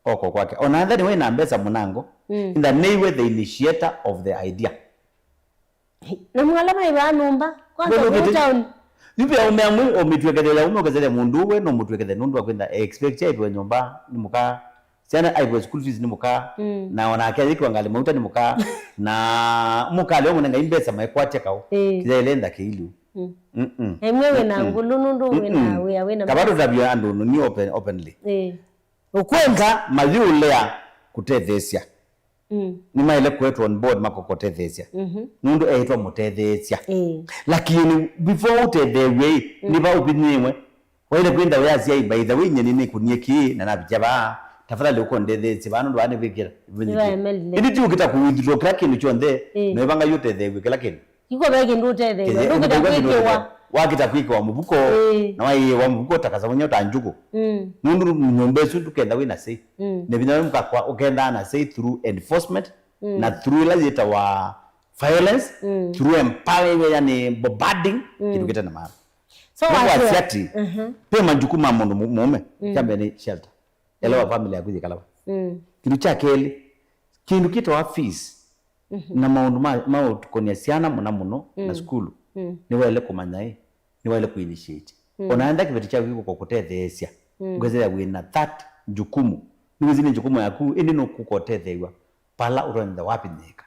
oko kwake onaanza ni wewe na mbesa munango in the name with the initiator of the idea na mwalama iba numba kwanza kutown yupi umeamu omitwekele umokazele mundu we no mutwekele nundu akwenda expect ipo nyumba ni muka sana ipo school fees ni muka na wanake iko ngali mauta ni muka na muka leo munenga imbesa maikwate kao kizaelenda kiilu emwewe na ngulu nundu we na kabado tabia andu ni openly ukwenza mayulea kutethesia ni maile kwetu on board makokotethesia nundu eitwa mutethesia lakini before utethewe ni ba upinimwe waile kwenda wazi ai by the way nyeni ni kunyeki na nabijaba tafadhali uko ndethesia banu bane bikira ndi tu kita kuwithdraw krakin chonde no banga yutethewe lakini iko bege ndutethewe ndukita kwikewa wakita kwike wa mubuko na wai wa mubuko takaza munya utanjuko nundu nyombe su tukenda wina sei ne binyawe mukakwa ukenda na sei through enforcement na through lazita wa violence through empowering yani bombarding kidukita na mara so wasiati pe majukumu ma mundu mume kambe ni shelter elewa family ya kujikala kidu cha keli kindu kita wa fees na maundu ma tukonia siana muno na skulu ni wale kumanya ni wale kuinitiate onaenda kibetu cha wiko kokotethesia ngwezera wina that jukumu ni jukumu yaku indi no kukotethewa pala uronda wapi nika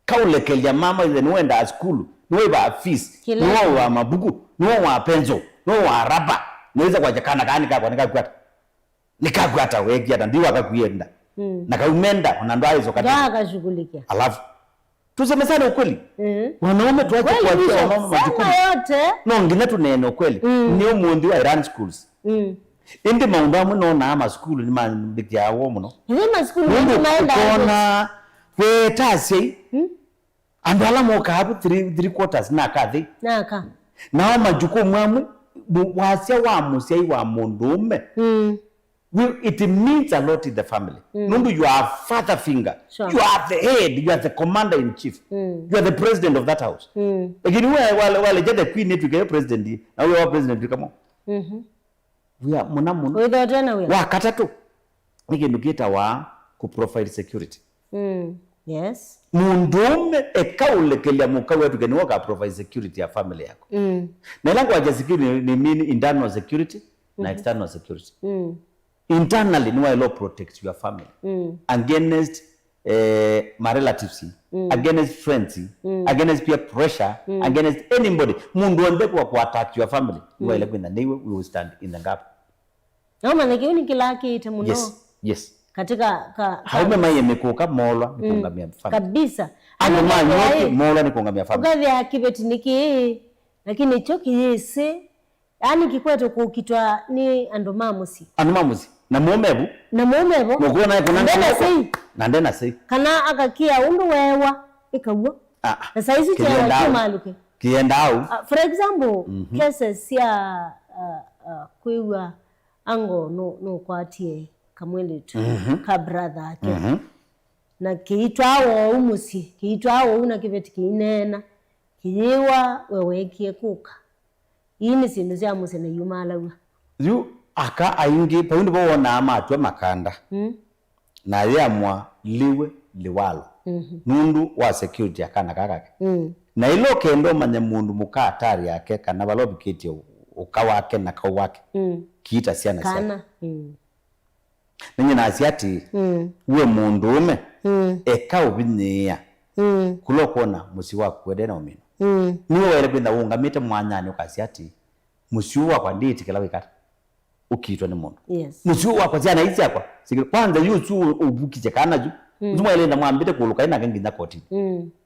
kaulekelia mama ile niwenda skulu niwe ba fees niwe wa mabuku niwe wa penzo niwe wa raba niweza kwa jakana kani kwa nikakwata weki hata ndiwa akakuenda na kaumenda onandwa hizo katika akashughulikia alafu tuseme sana ukweli wanaume tuache kuachia wanaume majukumu yote no ngine tunene ukweli ni omundi wa Iran schools indi maunda muno na ama school ni mambiti yawo muno ni school ni maenda kona we tasi andala moka hapo 3 quarters na kadhi naka na majukumu mwamu wasia wa musia wa mundume it means a lot in the family. Number you are father finger. Sure. You are the head. You are the commander in chief. You are the president of that house. Lakini wale jada queen yetu kaya president na wewe president kama. We are munamuno. Wewe tena wewe. Wakata tu. Nikinukita wa ku provide security. Yes. Mundume ekaulekelia muka wetu keni waka provide security ya family yako. Na langu wa security ni mean internal security na external security. Internally, no law protects your family against my relatives, against friends, against peer pressure, against anybody. Mundu ande kwa attack your family. No ile kwenda niwe we will stand in the gap. No manake ni kila kitu muno. Yes. Katika haume maye mekuka molwa ni kungamia family. Kabisa. Ano manyoki molwa ni kungamia family. Ugavi akibeti niki lakini choki yese yani kikweto kukitwa ni andomamusi. Andomamusi. Na muomebu mugo na kuna na ndena sei kana akakia undu wewa ikawo na saizi cha kimaluke kienda au for example cases ya kuiwa ango no kwatie kamwele tu ka brother ake na kiitwawo umusi kiitwawo una kibeti kinena kiyiwa wewekie kuka ini sindu cia musene yumalawa yu aka aingi paundi bona amatwe makanda na yamwa liwe liwalo nundu wa security akana kakake na ilo kendo manya mundu mukatari yake kana balobikiti ukawake na kawake kiita siana sana ninyi na asiati uwe mundu ume eka ubinia kulokona musi wa kwede na umino niwe wele kwenda ungamite mwanyani ukasiati musi wa kwa nditi kila wikata ukiitwa ni mundu musi wa kwa ziana hizi yakwa kwanza yusu ubukije kana ju Zuma elenda mwambite kuluka ina nginda koti.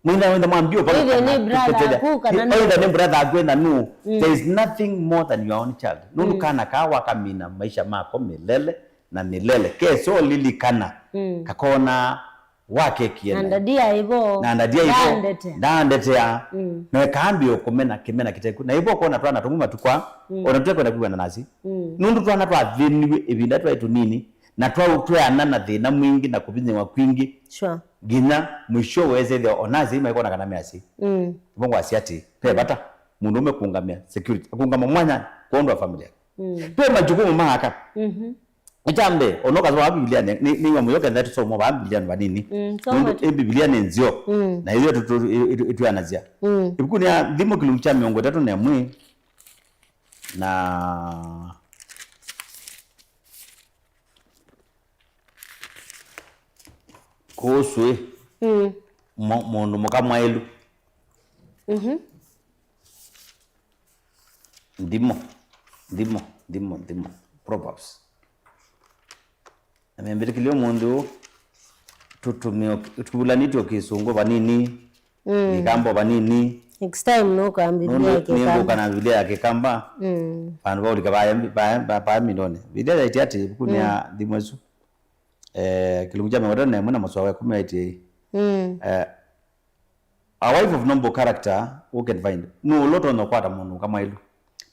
Mwenda wenda mwambio pale. Either ni brother agwenda no. There is nothing more than your own child. Nunu kana kawa kamina maisha mako milele na milele. Keso lili kana. Kakona wake kiena. Nandadia hivyo. Nandadia hivyo. Dandete ya. Na kaambio kumena kimena kiteku. Na hivyo kona tuana tumuma tukwa. Onatue kwenda kuwa na nasi. Nundu tuana tuwa vini ibinda tuwa itu nini. Na tuwa anana thina mwingi na kubinye kwingi gina mwisho weze the onazi ima iko na kana measi bongo asiati pe bata mundu umekungamia security akungama mwanya kuondwa familia pe majukumu mahaka itambe onoka zwa Biblia ni wa muyoka ndatu so mo ba Biblia ni nini mundu Biblia ni nzio na hiyo tu anazia ibukuni ya ndimo kilumcha miongo tatu na mwi na kuswe mundu mukamwailu ndimo Proverbs amembele kilio mundu tubulanitwe kisungu banini ikambo banini next time no kambilia kana Biblia yake kamba bantu baulika ba minone Biblia yaiti ati kunya dimwesu kilunguja mwadone muna maswawe kumaiti a wife of noble character who can find no loto no kwata munu kama ilu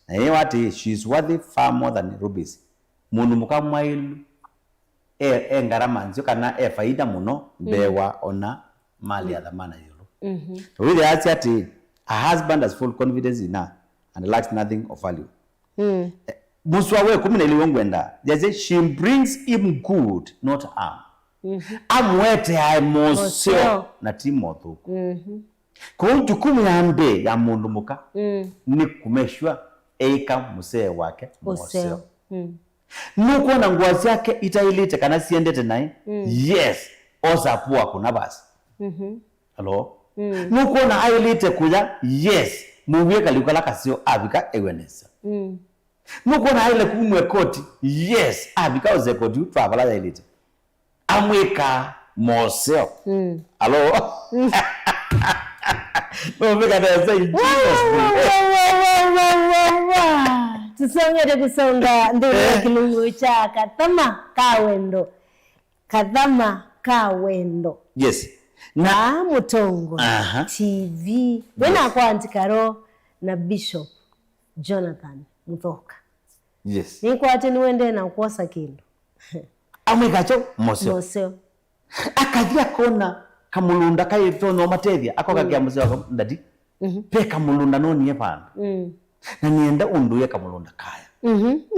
na yeye wati she is worthy far more than rubies munu mukama ilu ngarama nzio kana faida muno bewa ona mali ya dhamana yulu so really ati a husband has full confidence in her and lacks nothing of value muswawe kumina iliwongwenda yaze she brings him good not harm amwete aimosio na timothu kwa jukumu ya mbe ya mundu muka ni kumeshwa eika musee wake moseo nuko na nguo yake itailite kana siendete naye yes oza pua kuna basi hello nuko na ailite kuja yes muwie kalikala kasio abika ewenesa nuko na ile kumwe koti yes abika oze koti travel ailite amweka moseo hello no mega da say tusongere kusonga ndio kilungu cha Kathama Kawendo yes na Mutongo TV wena kwa antikaro na Bishop Jonathan Muthoka yes niko ate niwende na kuosa kindu amwekacho moseo akathia kona kamulunda kaito no matethia akoka kya museo ndadi pe kamulunda no niye pana na nienda unduye kamulunda kaya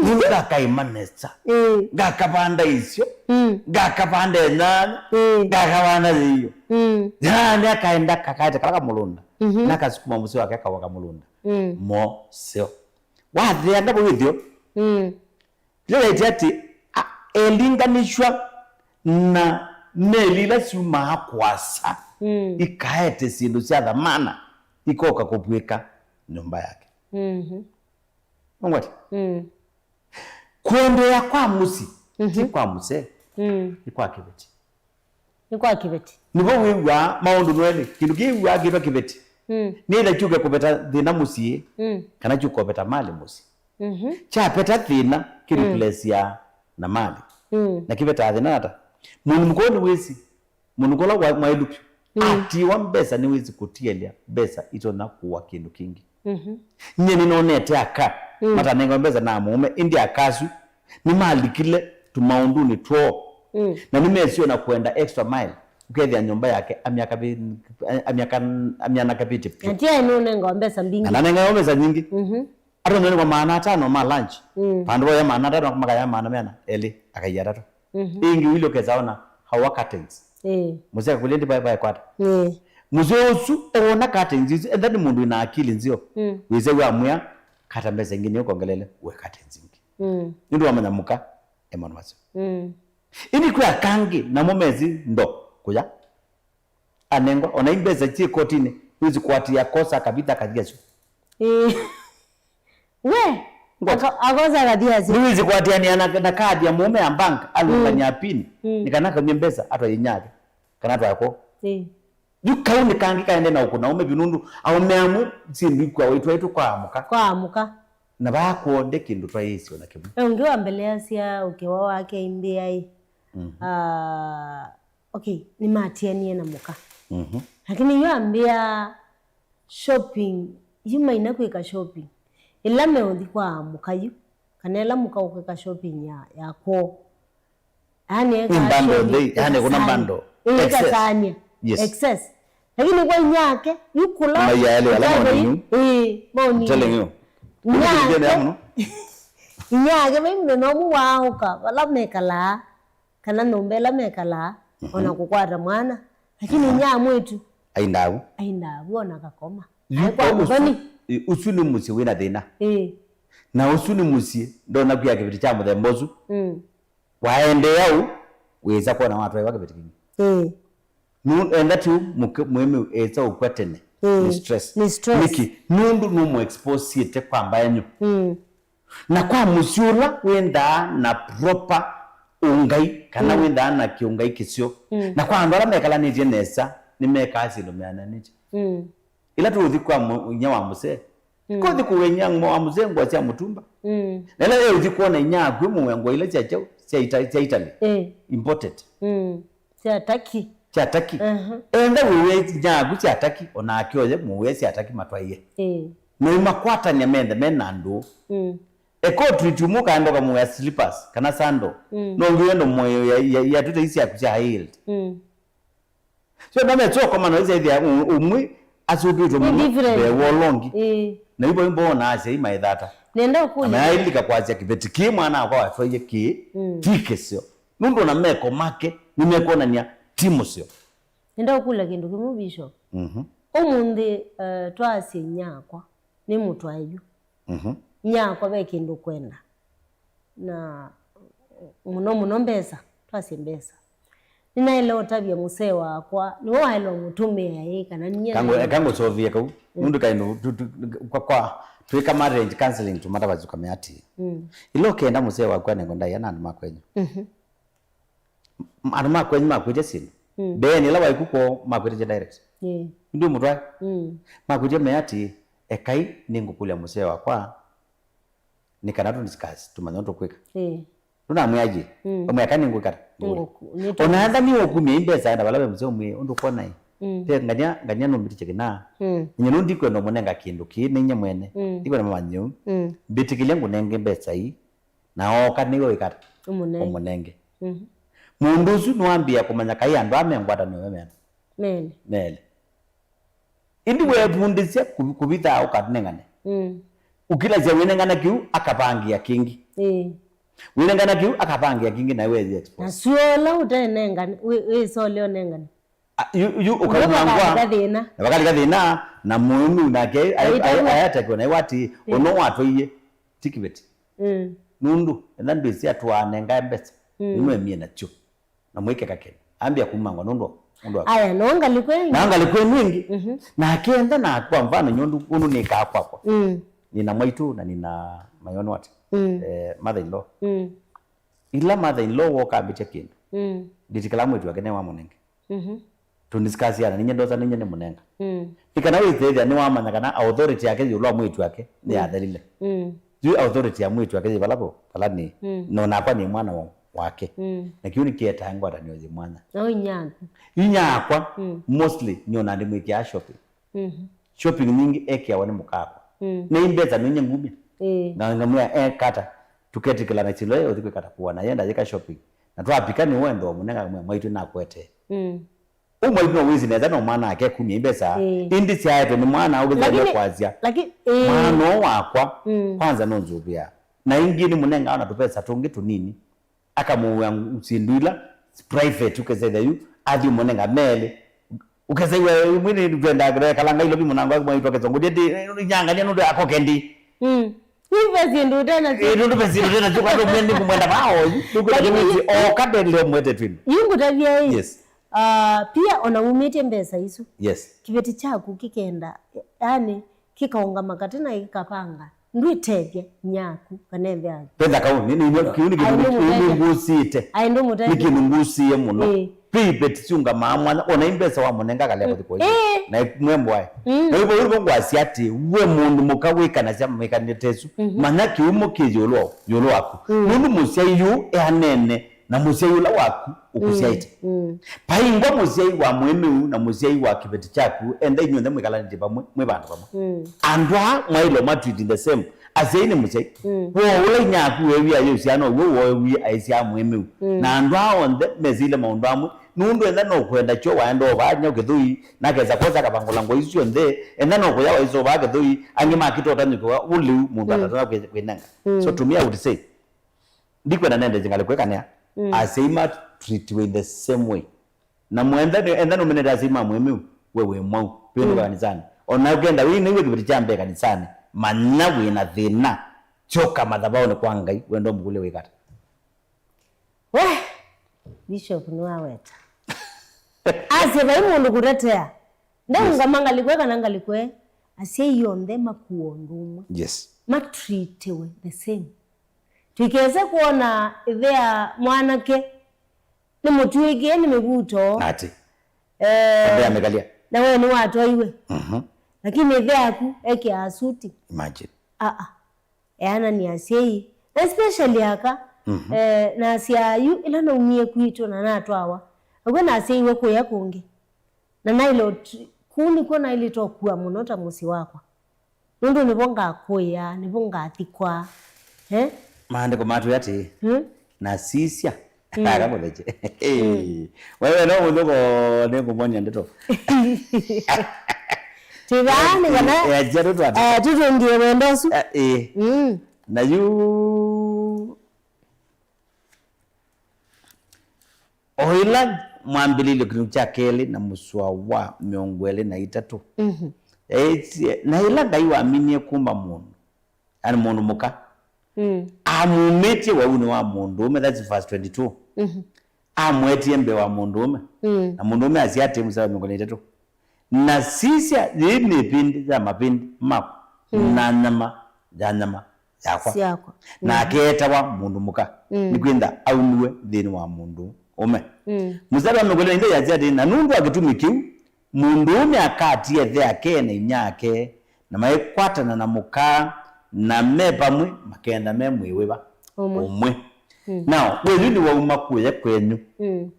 ninda kaimanesa gakabanda isyo gakabanda nana gakabanda iyo yani akaenda kakaita kala kamulunda nakasukuma museo wake akawa kamulunda moseo wathia ndabo hithio leo ati elinganishwa na nelila suma kwasa ikaete sindu cia dhamana ikoka kupweka nyumba yake ngwati kuendea kwa musi ti kwa muse ni kwa kibeti nibo wiwa maundu nwele kindu kiwa gitwa kibeti nila chuke kupeta thina musi kana chuko peta mali musi cha peta thina kiriplace na mali na kibeta thina hata mundu mkoni wezi mundu kola wa mailupi ati wa mbesa ni wezi kutielia besa ito na kuwa kindu kingi nye ninonete aka mata nengo mbesa na mume indi akasu ni mali kile tumaundu ni tuo na nimesio na kuenda extra mile ukethia nyumba yake amyana kapiti atia nune ngombesa mbingi na nengo mbesa nyingi ato nene kwa maana tano ma lunch pandu ya maana tano kama ya maana mena eli akayara to ingi wilo kezaona hawa curtains muzee kulendi bye kwata muzee usu ona curtains izi and then mundu ina akili nzio wize wa amya kata mbeza ngine ukongelele we curtains ingi ndio wamanyamuka emano maso ini kwa kangi na momezi ndo kuja anengo ona imbeza chi kotini wizi kwatia kosa kabita kajesu we agoza gadiazi niwizi kwatia na kadi ya mume ya bank alunganya pini nikanaka mbesa atwa yinyake kana twako yukauni kangi kaende na ukuna ume binundu au meamu sindi kwa wetu kwa amuka na bakuonde kindu twa yesi ona kimu ngiwa mbele asia ukiwa wake imbia hii okay ni matianie na muka lakini yo ambia shopping yuma inakweka shopping ilame uthi kwa mukayu kanela muka ukeka shopping yako yani kuna bando excess excess lakini kwa nyake yukula mayale ala moni telling you nyake mimi no muwauka wala mekala kana nombela mekala ona kukwata mwana lakini nyamu wetu aindabu ona kakoma usuni musi wina thina na usuni musi ndo na kuya kibiti cha muthembozu waende yau weza kuona watu wa kibiti kingi enda tu muhimu eza ukwatene ni stress niki nundu numu expose yete kwa mbayanyo na kwa musiula wenda na proper ungai kana windana kiungai kisio na kwa andora mekala nije nesa nimekasi ndo meana nije ila tu uthikwa nyawa muse ko thiku wenya wa muse ngwa cia mutumba nela ye uthikwa na nya gwe mwengo ile cia chao cia Italy imported cia Turkey enda wewe nya gwe cia Turkey ona akioje muwe cia Turkey matwaye no makwata nya mena ndo eko tritumu kaando kama ya slippers kana sando no ngiyendo moyo ya tuta isi akucha healed so na meto kama no ize dia umwe asubito mu be wolongi na ibo imbo na ase ima thata nenda ukuli na ilika kwacha kibeti ki mwana kwa afoye ki tikesio nundo na meko make nimekona nya timosio nenda ukula kindu kimu bishop omunde twase nyakwa ni mutwa ayu nyakwa bekindu kwenda na muno mbesa twase mbesa ninaelewa tabia musee wakwa niwo hailo mutumia yeye kana nyene kango sovia kau mundu kaino kwa twika marriage counseling tumata bazuka meati ilo kenda musee wakwa nengo ndai yana makwenyu anu makwenyu makwije simu beni la waikuko makwije direct ndio mutwa makwije meati ekai ningukulia musee wakwa nikanatu discuss tumanyoto kweka tuna mwaje omweka ningukara onaanda ni okumi imbeza na balabe mzee omwe ndo nai te nganya no mbitiche na nyino ndiko no munenga kindu ki ninye mwene ndiko na manyu bitikile ngunenge mbeza yi na oka niwe ikara omunenge mundu su nwambia kumanya kai andu amengwata no mele indi we bundisia kubita okatunengane ukila je wenengana kiu akapangia kingi wenengana kiu akapangia kingi na wewe expose na suola utenengana we sole onengana you ukamangwa wakati kadina na muhimu nake ayata kona iwati ono watoiye tikibeti nundu ndandu isi atwanenga mbesa imwe mie nacho na mweke kake ambia kumangwa nundu aya nonga likwe mingi na akienda na kwa mfano nyondu unu nika kwako nina mwaitu na nina mayono wati mother in law ila mother in law woka abiche kindu ditikala mwetu akene wa munenge tundiscuss yana ninye ndoza ninye ne munenga ikana withethia ni wamanya kana authority yake yulwa mwetu yake ni athelile ju authority ya mwetu yake balabo palani no nakwa ni mwana wake na kiuni kieta ngwata ni ozi mwana inyakwa mostly nyona ndi mwiki ya shopping nyingi eke ya wani mukako na imbeza ninye ngumi na ngamia kata tuketi kila na chilo yo dikwe kata kuwa na yenda yeka shopping na twapika ni wendo munenga mwaitu na kwete umwaitu no wizi neza no mwana ake kumi imbeza indi siaeto ni mwana ugezalia kwazia mwana wakwa kwanza no nzubia na ingini munenga wana tupesa tungi tunini akamuwa usindula private ukezeda yu adi munenga mele ukezewe mwini twenda kalanga ilo bimunango akwa kezongo ndi nyangania ndo akokendi Ivezi ndu tena chukwa ndo mwendi kumwenda bao Yuko okadele mwete twinu Yungu tabia hii Yes pia onamumite mbesa hisu Yes Kibeti chaku kikenda Yani kikaunga makatena kikapanga Ndui tebye nyaku kanembe aji Penda kauni kiuni kinungusite Nikinungusiye muno Pibeti chunga maamwana Ona imbesa wa munenga kaleko tiko Na mwembo wae Na hivo kwa siati Uwe mundu mukaweka na siya mekanetesu Manaki umo kiji yolo waku Mundu musia yu ehanene Na musia yula waku ukusiaiti Paingwa musia yu wa mwemeu Na musia yu wa kibeti chaku Enda inyonde mwekala njiba mwebanda Andwa mwailo matuidi the same Aseine musia Uwe nyaku wewe ya yosiano Uwe aisia mwemeu Na andwa onde mezile maundamu Nundu enda no kwenda cho waenda obanya ukethui nakeza koza kapangolango isyo nde enda no kuyawa iso ba kethui angima kitota nyiko uli mundu atatana kwenanga so to me I would say ndikwe na nende jingale kwekania asema treat with the same way na mwenda enda no menenda asema mwemi wewe mwau pendo kanisani ona ukenda wini wewe kibiti chambe kanisani manawe na thina choka madhabao ne kwangai wendo mgule wekata Bishop nuaweta Ase bai mundu kutetea Nda unga likweka nanga likwe Ase yonde makuonduma Yes Matreatewe the same Tukeze kuona ithea mwanake ni mutuige ni miguto ati ndio amekalia na wewe ni watu iwe lakini ithea ku eke asuti imagine yana ni asei especially aka na asiayu ila na umie kuito na natwawa agwe na asei we kuya kungi na nailo kuni kona ile tokua muno ta musi wakwa nundu nibonga kuya nibonga atikwa maandiko matu yati na sisia akaboleje wewe no ndugo nikumonya ndeto tibani kana ya jero tu tutu ndiye wendosu na yu oila mwambilile kinu cha keli na muswa wa miongwele na itatu na ila ngai waaminie kumba mundu ani mundu muka amumetie wauni wa mundu ume, that's verse 22 amwetie mbe wa mundu ume na mundu ume asiate musawa miongwele itatu na sisi ni pindi za mapindi mako na nyama yakwa na aketa wa mundu muka ni kwenda aunwe thini wa mundu ume musara megole inde yaziate na nundu akitumikiu mundu ume akatie the akene inyake na maikwatana na muka na mepamwe makenda memwiwe umwe now wewe ni wa umakuye kwenyu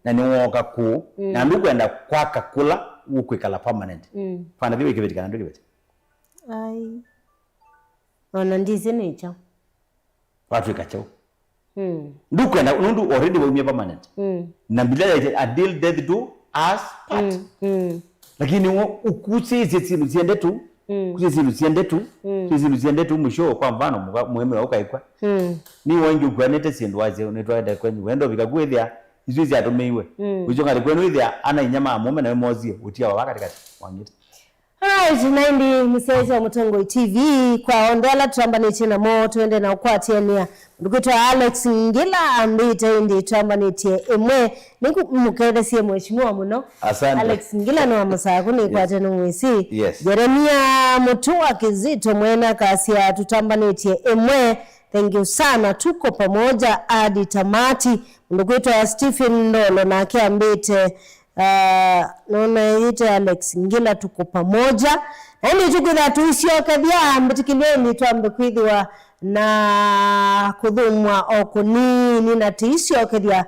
na ni woka ku na ndu kwenda kwaka kula ukwikala permanent fana biwe kibetikana ndu kibeti ai ona ndize necha watu ikachao ndu kwenda ndu already wa permanent na bila a deal death do as part lakini ukusize sinu ziende tu ziende tu mwisho kwa mfano muhemera ukaikwa ni wangi ukwanete sindu waze unetwaenda kwenye wendo bikakwethia izo ziatumeiwe ujonga kwenu ithia ana inyama amume na mozie utia wa katikati wangita. Alright, naindi mseja wa Mutongo TV kwa ondela tuambaniti na mo tuende na ukwatia nia ndukitwa Alex Ngila ambite indi tuambanitie emwe niku mukede siye mheshimiwa muno. Asante. Alex Ngila no amasako ni kwa tena mwisi. Yes. Jeremia Mutua Kizito mwena kasia tutambanitie emwe. Thank you sana, tuko pamoja hadi tamati. Ndukitwa Stephen Ndolo na akiambite naona yite Alex Ngila tuko pamoja. Hani tukitha tuisio kabia mbitikilieni tuambe kwithiwa na kuthumwa okunini na tuisio kabia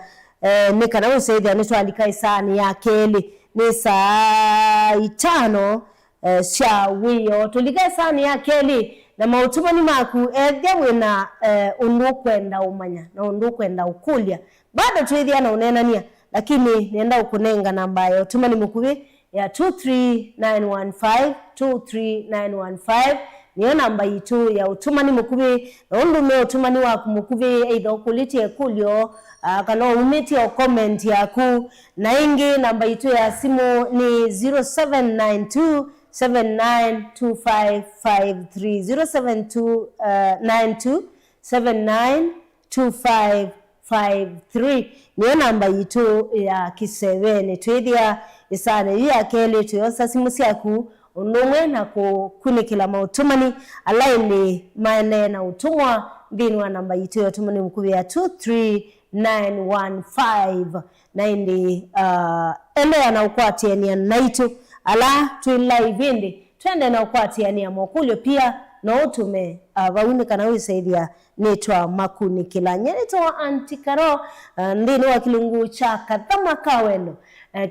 nikana usaidia nitwalika isani ya keli ni saa 5 cia wiyo tulika isani ya keli na mautumani maku ethia wina undu kwenda umanya na undu kwenda ukulia bado tuithia na unenania lakini nienda ukunenga namba ya utumani mukubi ya 23915 niyo namba yitu ya utumani mukubi na undume utumani waku mukubi either ukulitie kulio kana umiti ya comment yaku na ingi namba yitu ya simu ni 0792 792553 0792792553 niyo namba yitu ya kiseveni tuithia isane ya kele tuyosa simu siaku unumwe na kukunikila mautumani alaini maene na utumwa mbinu wa namba yitu ya utumani mkubi ya 23915 na indi ele na ukwatiania naitu ala tuilai vindi twende na ukwatiania mokulio pia na utume wauni kana wisaidia netwa makuni kila nyenito antikaro ndini wa kilungu cha kathama kaweno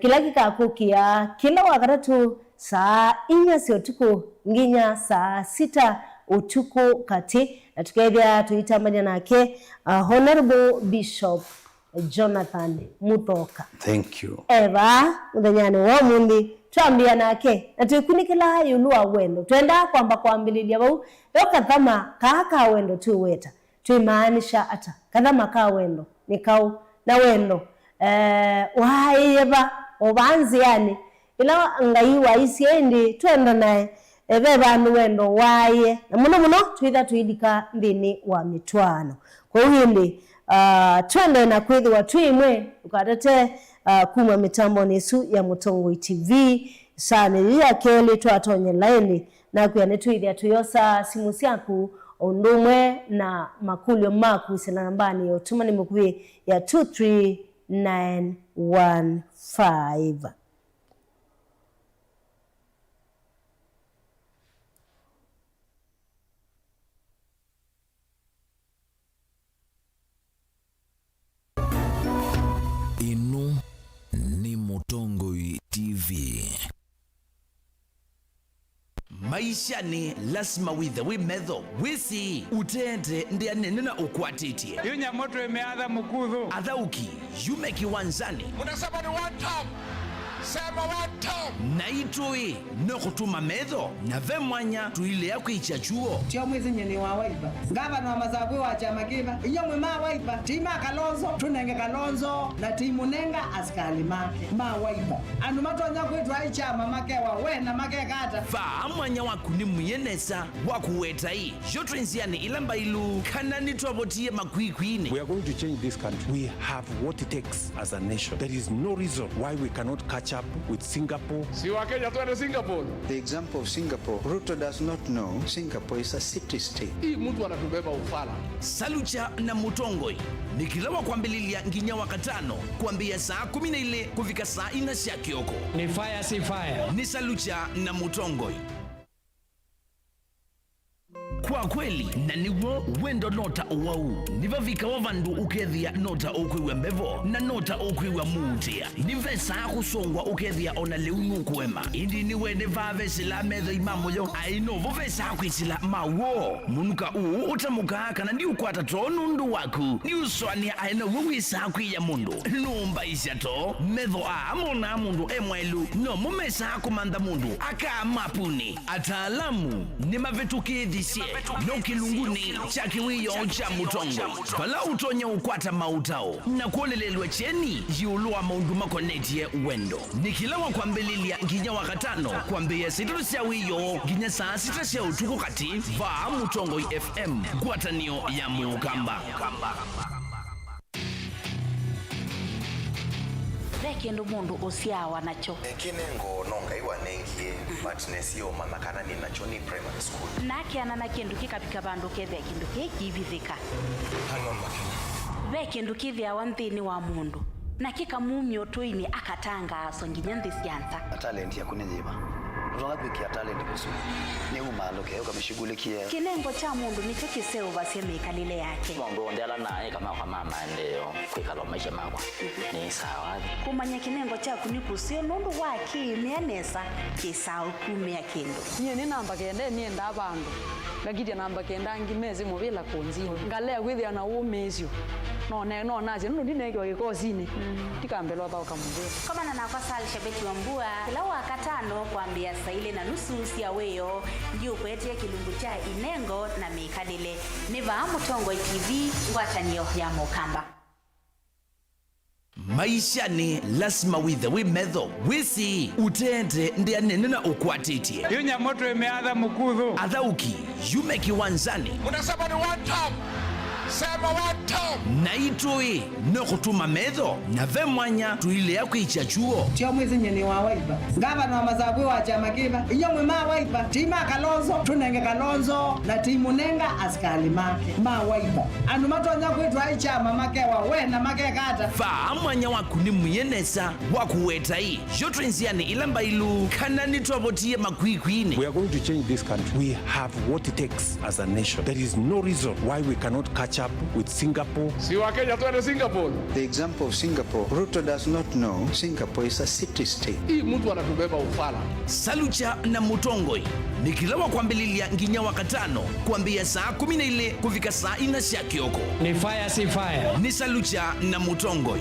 kila kikakukia kila wakatatu saa 4 sio tuku nginya saa 6 utuku kati na tukaidhia tuitambanya nake Honorable Bishop Jonathan Mutoka. Thank you. Eva udanyani wa mundi tuambia nake na tuikunikila yulua wendo tuenda kwamba kuambililia bau yo kathama kaka wendo tuweta tuimaanisha ata kathama ka wendo nikau na wendo waiyeba obanzi yani ila ngai wa isiendi tuenda naye ebe bandu wendo waye na muno tuitha tuidika ndini wa mitwano kwa hindi twende na kwithwa twimwe ukatete kuma mitambo nesu ya Mutongo TV sana ya kele twatonye laini na kuya netuithia tuyosa simu siaku ondumwe na makulio maku sina nambani ya utuma ni mkuwe ya 23915. Inu ni Mutongoi TV. Maisha ni lazima withe wimedho wisi utende ndia nenena ukwatitie iyo nyamoto imeadha mukudhu athauki yume kiwanzani munasema ni one time, sema one time. na itui no kutuma medho na ve mwanya tuile ya kuichachuo tio mwezi nyeni wa waiba ngava na mazabwe wa chama kiva iyo mwema waiba tima kalonzo tunenge kalonzo na timu nenga askali make ma waiba anu matonya kwetu ai chama make wa we na make kata fa mwanya waku ni muyenesa wakuwetai jotrenziani ilamba ilu kana nitwabotie makwikwiine. We are going to change this country. We have what it takes as a nation. There is no reason why we cannot catch up with Singapore. Si wa Kenya tuende Singapore. The example of Singapore, Ruto does not know Singapore is a city state. Hii mtu anatubeba ufala. Salucha na Mutongoi nikilawa kwambililia nginya wakatano kuambia saa 12 kufika saa 4 cia kioko. ni fire si fire. Ni Salucha na Mutongoi. Kwa kweli na niwo wendo nota uwau nivavika wavandu ukethia nota ukwiwa mbevo na nota ukwiwa muutia nivesa kusongwa ukethia ona leunu kuema indi niwe nevave sila metho imamoyo ainovo vesa kwisila mawo munuka utamuka kana ndi ukwata to nundu waku ni uswania aina wisa kwiya mundu numba isyato metho amona mundu emwelu no mumesa kumanda mundu aka mapuni ataalamu ni mavetukithisia no kilunguni cha kiwiyo cha Mutongo pala utonya ukwata mautao na kuolelelwa cheni jiulua maundu makonetie wendo nikilawa kwambelilia nginya wakatano kwambia situlu sia wiyo nginya saa 6 sia utuku kati va Mutongo FM kwatanio ya Mukamba. Kendo mundu usiawa nacho kinengo nonga iwanengie but nesio mama kana ni nacho ni primary school nakiana na kindu kikapika bandu kethe kindu kikivithika hano makina ve kindu kithia wa nthini wa mundu na kikamumio tuini akatanga so nginya nthi cianza talent ya kunenyiba utonga kwikia talent kusu ni umalo ke ukamishughulikia kinengo cha mundu nicho kiseu basi mikalile yake mundu ndela naye kama kwa mama ndio kwikala maisha makwa ni sawa kumanya kinengo cha kunikusio nundu waki mianesa kisau kumia kindu niye ni namba kende ni enda bandu ngakitia namba kenda ngimeze mubila konzi ngalea kwithia na umezio no naje nundu ndinege gikozini tikambelwa ba ukamubira kama na kwa sali shabeti wa mbua kila wakatano kuambia saile na nusu sia weyo ndio kwetia kilungu cha inengo na mikadile niva Mutongo TV ngwatanio ya Mukamba. Maisha ni lazima withe wimedho wisi utende ndia nenena ukwatitie iyo nyamoto imeadha mukudhu athauki yume kiwanzani Munasema ni one time, sema one time. na itui no kutuma medho na ve mwanya tuile ya kuichachuo tio mwezi nyeni wa waiba ngava na mazabwe wa chama kiva iyo mwema waiba tima kalonzo tunenge kalonzo na timu nenga askali make ma waiba anu matonya kwetu ai chama make wa we na make kata fa mwanya waku ni muyenesa wakuwetai jotrenziani ilamba ilu kana nitwabotie makwikwiine. We are going to change this country. We have what it takes as a nation. There is no reason why we cannot catch up with Singapore. Si wa Kenya tuende Singapore. The example of Singapore, Ruto does not know Singapore is a city state. Hii mtu anatubeba ufala. Salucha na Mutongoi nikilawa kwambililia nginya wakatano kuambia saa 12 kufika saa 4 cia kioko. ni fire si fire. Ni Salucha na Mutongoi.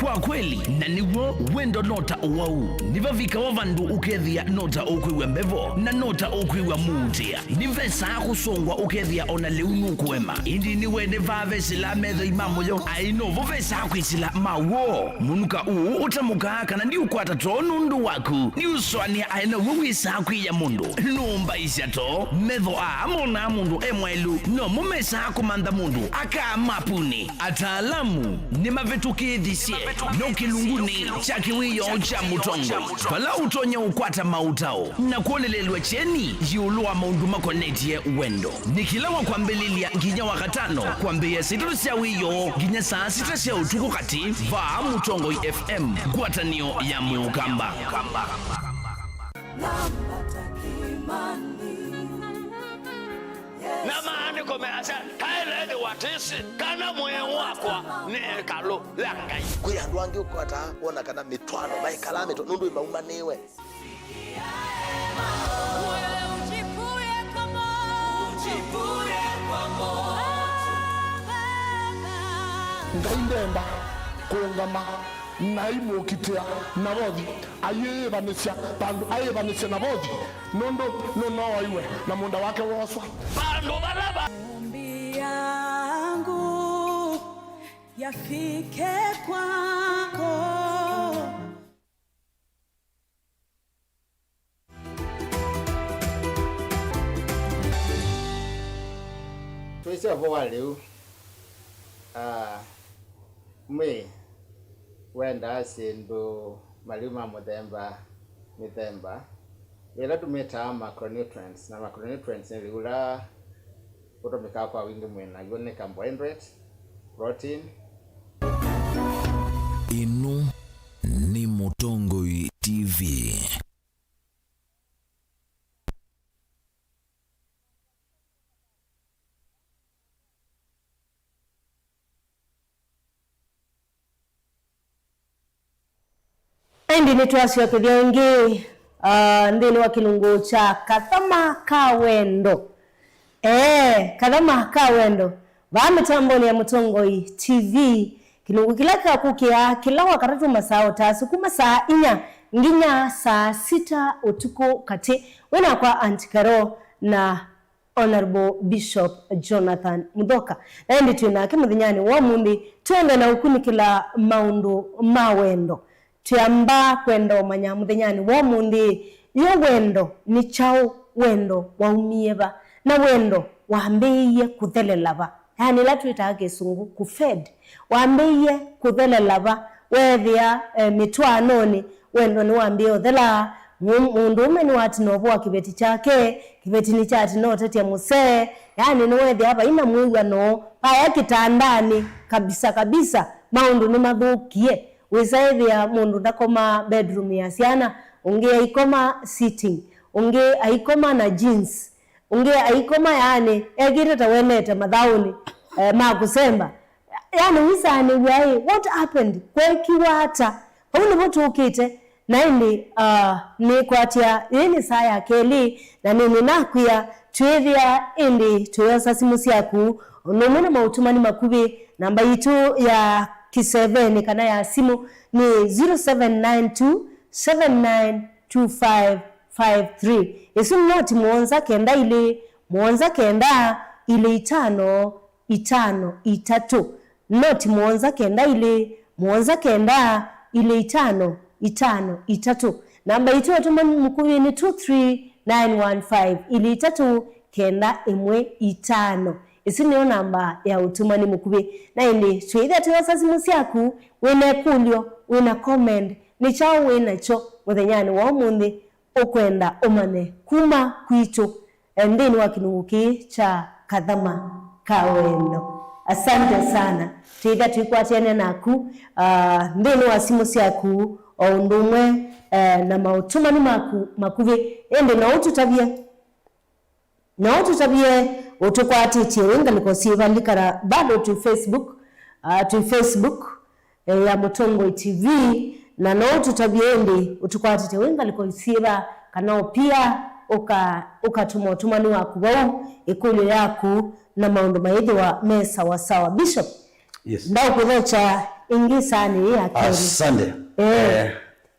Kwa kweli na niwo wendo nota uwau nivavika wavandu ukethia nota ukwiwa mbevo na nota ukwiwa muutia nivesa kusongwa ukethia ona leunu kuema indi niwe nevave sila metho imamoyo ainovo vesa kwisila mawo munuka utamuka kana ndi ukwata to nundu waku ni uswania aina wisa kwiya mundu numba isyato metho amona mundu emwelu no mumesa kumanda mundu aka mapuni ataalamu ni mavetukithisia no kilunguni cha kiwiyo cha mutongo pala utonye ukwata mautao na kuolelelwa cheni jiulua maundu makonetie wendo nikilawa kwa mbelilia nginya wakatano kwa mbeye situ sia wiyo nginya saa sita sia utuku kati va Mutongo FM guatanio ya Mukamba. Na maani komeasa kaile ni watisi kana mwe wakwa ne kalo langai kuya andu angi ukwata wona kana mitwano bai kalame to nundu imaumaniwe ngaindemba kungama naimukitia nabothi ayebanisha bandu ayebanisha nabothi nondo no iwe na munda wake woswa bandu balaba ombi yangu yafike kwako tuise abo leo me wenda sindu malima mithemba ila tumeta macronutrients na macronutrients ni ula kutumika kwa wingi mwena yone carbohydrate protein. Inu ni Mutongo TV. Ndi nitwasio kidiongi ndini wa kilungu cha Kathama Kawendo. Kathama Kawendo. Vamitamboni ya Mutongo TV. Kilungu kilaka kukia kila wakati masao tasu kuma saa inya nginya saa 6 utuku kati wena kwa Antikaro na Honorable Bishop Jonathan Mudoka. Na ndi tuinake muthinyani wa mundi tuende na ukunikila maundu mawendo. Tuyamba kwenda manya muthenyani wa mundi yo wendo ni chao wendo wa umieba na wendo waambie kuthelela yani la tuita Kisungu kufed waambie kuthelela wethia mitwanoni wendo ni waambie othela mundu umeni wati nobo wa kibeti chake kibeti ni chati no tetia muse yani ni wethia hapa ina muigwa no paya kitandani kabisa maundu ni mathukie wisaithia mundu ndakoma bedroom ya siana unge aikoma sitting unge aikoma na jeans unge aikoma yani egire tawenete mathauni makusemba yani wisani wai what happened kwekiwata hauna watu ukite na indi ni kwatia yini saa ya keli na nini nakuya tuethia indi tuyasa simu siaku nomena mautumani makubi namba yitu ya Kiseveni kana ya simu ni 0792792553. Yesu noti muonza kenda ile 5 noti muonza kenda ile 5 namba itu atuma mkubi ni 23915 ile 3 kenda imwe 5. Isi niyo namba ya utumani mukube na indi tuweza tuwasa simu siaku wene kulio wena comment ni chao wena cho muthenyani wa mundi ukwenda umane kuma kwitu ndini wa kilunguki cha Kathama Kawendo. Asante sana tuweza tuikwatiane naku ndini wa simu siaku undumwe na mautumani makube ende na ututabie utukwatitie wenga likosiva likara bado tu Facebook ya Mutongo TV na ututabie ndi utukwatitie wenga likosiva kanao pia ukatuma utumani waku wau ikulu yaku na maundu maidi wa mesa wa sawa. Bishop, yes. Ndao kuzocha ingisani ya keri. Asante.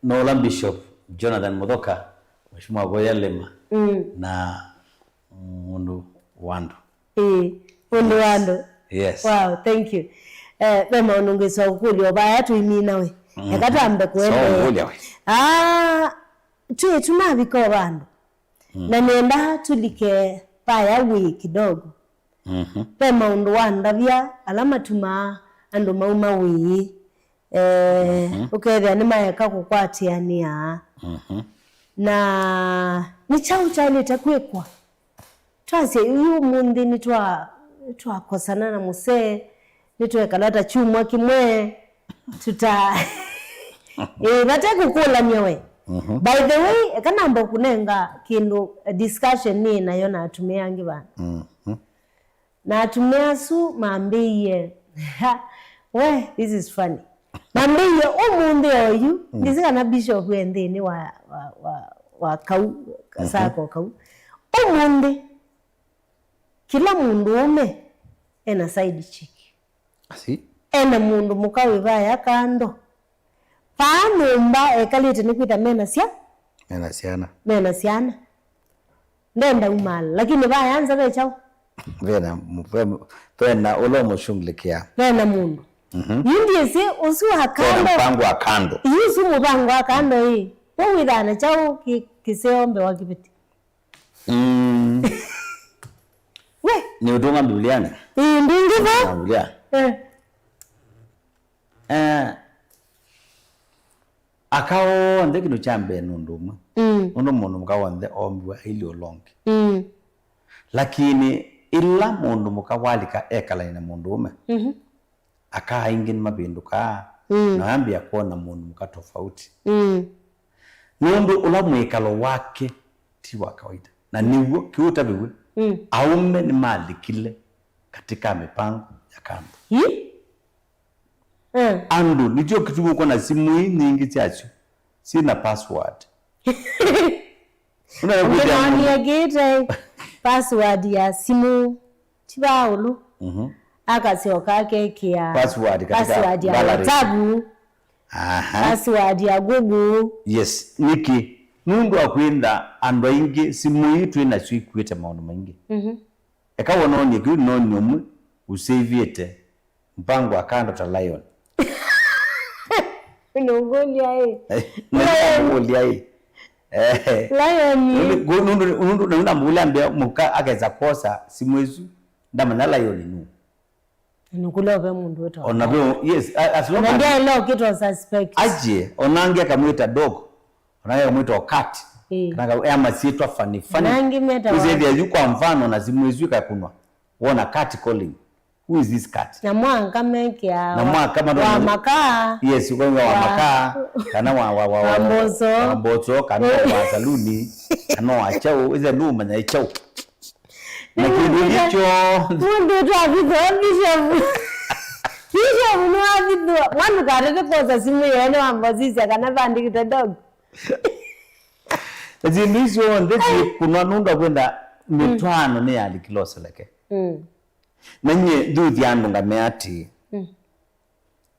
Nola Bishop Jonathan Mudoka Mheshimiwa Goya Lema na mundu wandu. Mundu wandu. Yes. Wow, thank you. Bema unungisa ukuli obaya tuimina we. Yakatambe kuende. So ukuli we. Tuye tunabiko wandu. Na nenda tulike paya wiki kidogo. Bema undu wanda vya alama tuma ando mauma wii. ukethia ni mayeka kukwatiania na ni chau chailite kwikwa twase uyu mundi ni twakosana na musee nitwekalata chumwa kimwe tuta bate kukula nyewe. By the way kanamba kunenga kindu discussion ni nayo natumia ngi bana natumia su mambiye we this is funny mambiye umundi oyu ndizika na bishop wendini wa kau sako kau umundi kila mundu ume ena side chick ena mundu mukawi baya kando panumba ekalite nikwita mena siana ndenda umala lakini bayanza bechao vena ulomo shunglikia vena mundu yindi si usuha kando mpango wa kando yusu mpango wa kando hii wawidana chao kiseombe wakipiti we ni utunga Biblia ndingivo Biblia akao nde kindu chambe nunduma undo mundu mukawonde ombiwa ili olongi lakini ila mundu mukawalika ekalaina mundu ume aka ingin mabinduka naambia kuona mundu mukatofauti mundu ula mwikalo wake ti wa kawaida na niwo kiuta biwe aume ni malikile katika mipango ya kando andu nicho kitu uko na simu hii nyingi chacho sina password unakuja gete password ya simu tibaulu akasio kake kia password ya WhatsApp password ya Google yes niki mundu akwenda andu ingi simu hii tu ina chikwete maundu maingi ekawono ni kiu no nyomu usaviete mpango akando ta lion nongolia lion nundu mbulambia muka akeza kosa simu ezu ndamana lion nu nukulove mundu wetu onabyo yes as long as ndio leo kitu suspect aje onange akamwita dog onange akamwita cat kana ama sietwa funny nangi meta wa hizi ndio kwa mfano na simu ezu kakunwa wona cat calling who is this cat na mwanga meke ya na mwanga kama wa makaa yes uko wa makaa kana wa mbozo kana wa saluni kana wa chao iza luma na chao na kitu hicho mundu tu abidho bishop no abidho wanu kareke koza simu yene wambozisa kana bandikita dog zindisho ndeti kuna nunda kwenda mitwano ne ali kilose leke nanye duthi yandu ngameati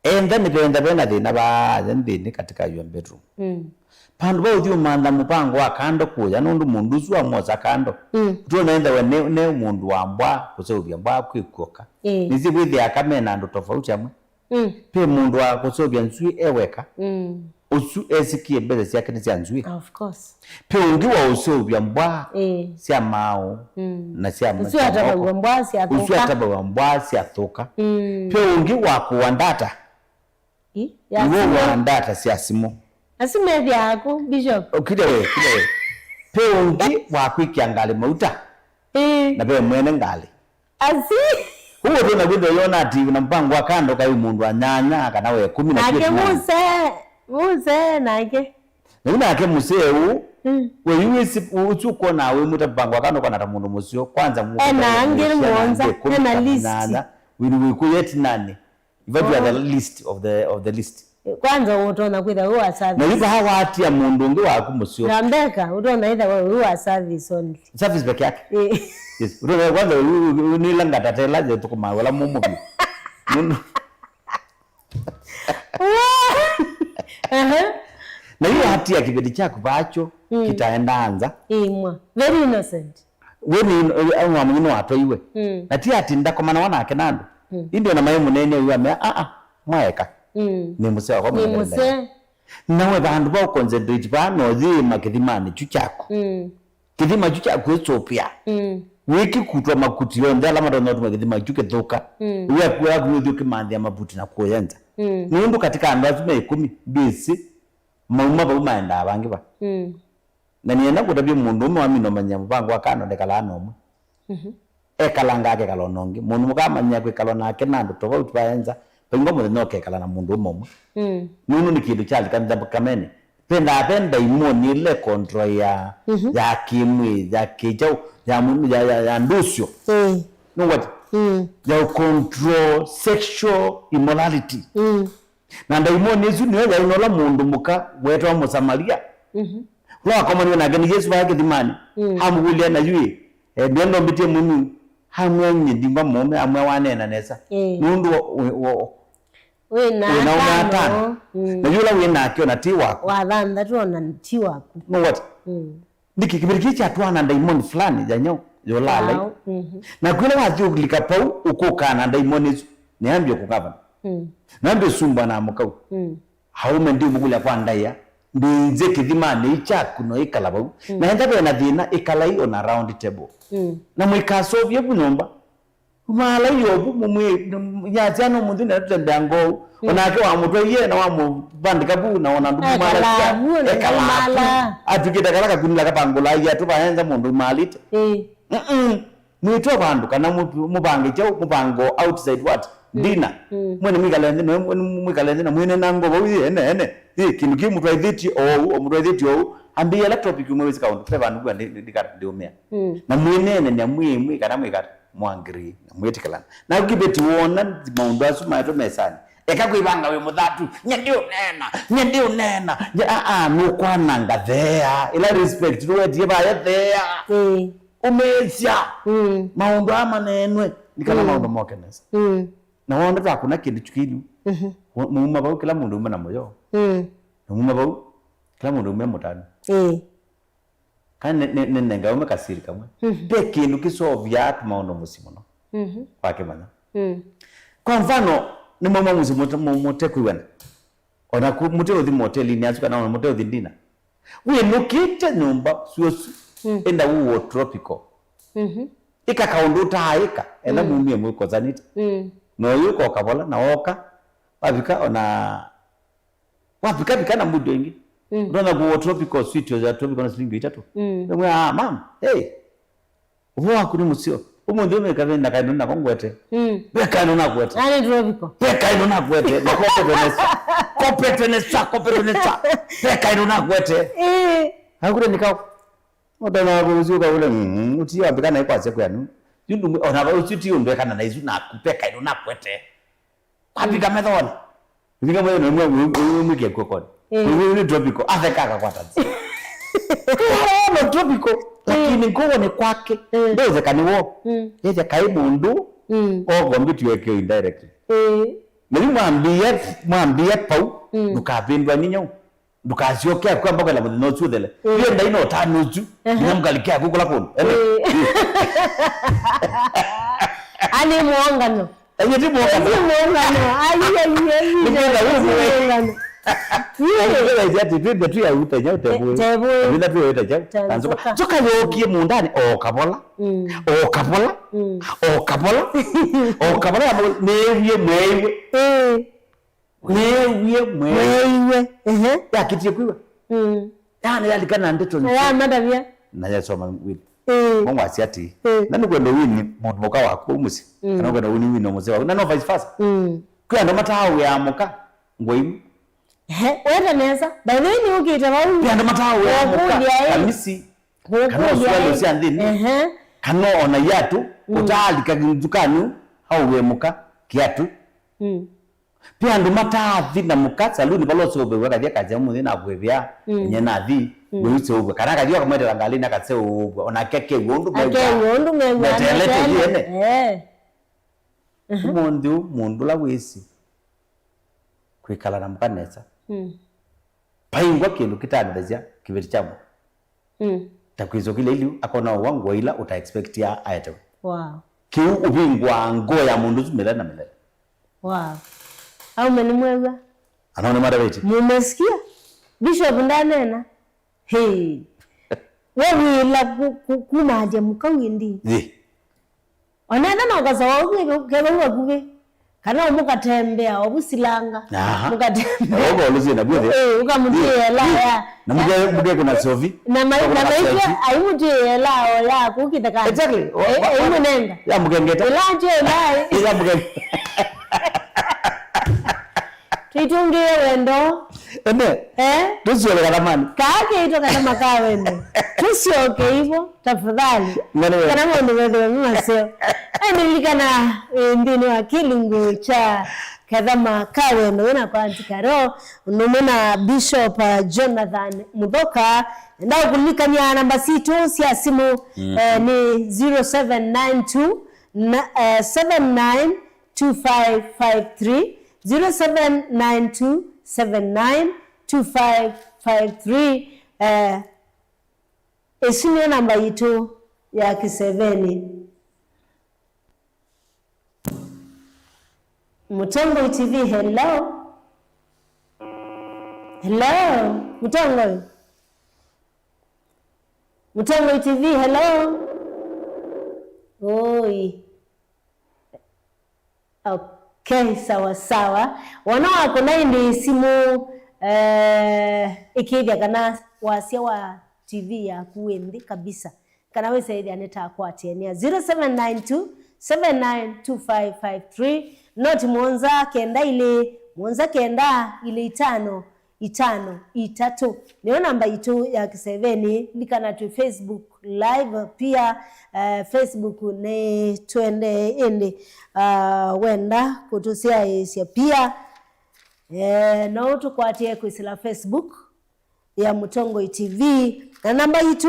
enda nipenda pena thina ba thini katika your bedroom pandu ba uthio manda mupango wa kando kuya nundu mundu zwa moza kando tu naenda we ne mundu wa mbwa kusobia mbwa kwikuoka nizi withi akamena ndo tofauti amwe pe mundu wa kusobia nzui eweka usu esikie mbele siake ni nzui of course pe ungi wa usobia mbwa sia mao na sia mao usu atabwa mbwa sia thoka usu atabwa mbwa sia thoka pe ungi wa kuandata ya kuandata sia simu asimethi yako bishop kidewe pe ungi wa kwikiangali mauta na pe mwene ngali asi huo tu na gudo yona ati na mpango wa kando kai mundu anyanya kana we 10 na kitu muse nake nina ake museu we yuisi uchuko na we mutapango wa kando kana mundu musio kwanza mundu ena angel muonza ena list we create nani if you are the list of the list kwanza utona kwitha huwa service na hivi hawa ati ya mundu ngi wa kumusio nambeka utona either huwa service only service peke yake yes utona kwanza ni langa tatela je tukuma wala mumu mundu na hiyo hati ya kibedi chako bacho kitaenda anza imwa very innocent weni au mwingine watoiwe na tia ati ndakomana wana akenando ndio na maye munene uwe mwaeka ni museo kwa ni museo nawe bandu ba concentrate ba no thima kithimani chuchako kithima chuchako etopia wiki kutwa makuti yo ndala madono tumagithima chuke thuka uya kuya kuthi kimandia mabuti na kuyenza nundu katika andu 10 bisi mauma ba umaenda abangi ba na nienda kutabia mundu umwe wa mino manya mubango akano ndekala nomwe ekalanga ake kalonongi mundu mukamanya kwe kalona ake nandu tofauti bayenza pengo muthenya okekala na mundu umwe nunu ni kindu chali kanza kamene penda imoni ile control ya ya kimwi ya kijau ya mundu ya ndusio no what ya control sexual immorality na ndaimoni izu niyo ya inola mundu muka wetwa musamaria lo akomani na gani Yesu bake dimani hamugulia na yui ndendo mbitie munu hamwenye dimba mome amwe wanena nesa nundu we na tano na yula we na kio na ti wako wathanda tu na ti wako no what ndiki kibiriki cha twana ndaimoni fulani janyo yolala na kwile wathi likapau ukuka na ndaimoni niambie kukava niambie sumba na mukau haume ndi mugula kwa ndaya ndinze kithimani ichaku no ikalabau na enda na thina ikalai on a round table na mwikasovye kunyomba mala yobu mumwe yatano mundina tutembea ngou onake wa mutwe ye na wa mubandika bu na ona ndu mala ekala atukita kala kakunila kapangula ya tubaenza mundu malite mwito bandu kana mubange chao mubango outside what dina mwene mikalende na mwene nango bawi ene kindu kimutwa ithiti mutwa ithiti ambia laptop kumwezi kaundu pe bandu ndikata ndiumia na mwenene na mwimwi kana mwikata mwangiri na mwetikala na ukibeti wona maundu asu maito mesani ekakwibanga we muthatu nyendi unena nukwananga thea ila respect ruwetie baya thea umesha maundu amanenwe nikala maundu mokenesa na wonde takuna kindu chukiru muma bau kila mundu umena moyo muma bau kila mundu umena mutani kana nenga umekasiri kamwe pe kindu kisovya maundu musimo no kwake mana kwa mfano ni mama musimo mote kuwana ona ku mute othi moteli ni asuka na mute othi ndina we nukite nyumba suosu enda uwo tropical ika kaundu taika enda mumie mwiko zanita no yuko kabola na oka wabika ona wabika na mudu wengi ndona ku tropical sweet ya tropical na slingi itatu mwe mama uwa kuni musio umundu umekavenda kaino na kongwete beka ino na kwete ani tropical beka ino na kwete na kompetenesa beka ino na kwete hakure nikao odana kuzuka ule utia ambikana ikwase kwanu yundu ona ba uti yundu kana na izu na kupeka ino na kwete kwapika methona ndinga mwe no mwike kokoni ni tropical afeka kwata no tropical lakini ngowo ni kwake ndoze kaniwo yeye kaimundu ogombitwe ke indirectly mwambie pau dukapindwa ninyo dukasiokea kwamba kwa lamu no chuthele hiyo ndio ino tanuzu nyamgalikia kukula kono ani muongano ayeti muongano yeye yati vipi tu ya uteja utebwe bila tu uteja anzoka toka yokie mundani okabola mwewe yakitie kwiwa yani yalikana ndeto ni ya madavia na yasoma with mwa asiati nani kwenda wini mundu moka wako umusi kana kwenda wini no muzee na no vice versa kwa ndo matawe ya moka ngoimu wenda neza by the way ni ukita bawu ya ndo matawe ya moka kamisi kana swali usi andini kana ona yatu utali kaginzukanu au we moka kiatu pia ndo matathi na muka saluni baloso obeweka dia kaje mu na bwebya nyena thi bwitse obwe kana kaje kamwetera ngali na katse obwe ona keke wondu mundu la wisi kwikala na mkanesa paingwa kindu kitandazia kibiri chamo takwizo kile iliu akona wangu ila uta expect ya item kiu ubingwa ngoya mundu zumela na mele au menimweza anaona madaweti mumesikia bishop ndanena wewe la kumaje mukawindi Onaenda na ukasawa keba kuge. Kana mukatembea obusilanga. Mukatembea. Ogo oluzina bwede. Ukamutie la ya. Na muge kuna sofi. Na maisha aimutie la ya kukita kana. Exactly. Aimunenga. Ya mugengeta. Ilaje la. Ya mugengeta. Tuitungie wendo. Ende. Tusioke katamani. Kake ito katama kaa wendo. Tusioke hivyo tafadhali. Kana mwendo wewe mmaseo. Nilikana ndini wa kilungu cha kadhama kaa wendo wena kwa antikaro. Numuna Bishop Jonathan Mudoka. Ndao kulikanya namba situ siya simu ni 0792 792553 0792792553 esini namba yitu ya kiseveni. Mutongo TV, hello. Hello, Mutongo. Mutongo TV, hello. Oi. Okay, sawa sawa. Wana wako na ndi simu ikivya kana wasia wa TV ya kuendi kabisa. Kana we saidi aneta kwa tienia 0792 792553 not Mwanza kenda ile 5 niyo namba itu ya kiseveni likana tu Facebook live pia Facebook ne twende ende wenda kutusia yesia pia na utu kwa atie kuisila Facebook ya Mutongo TV na namba itu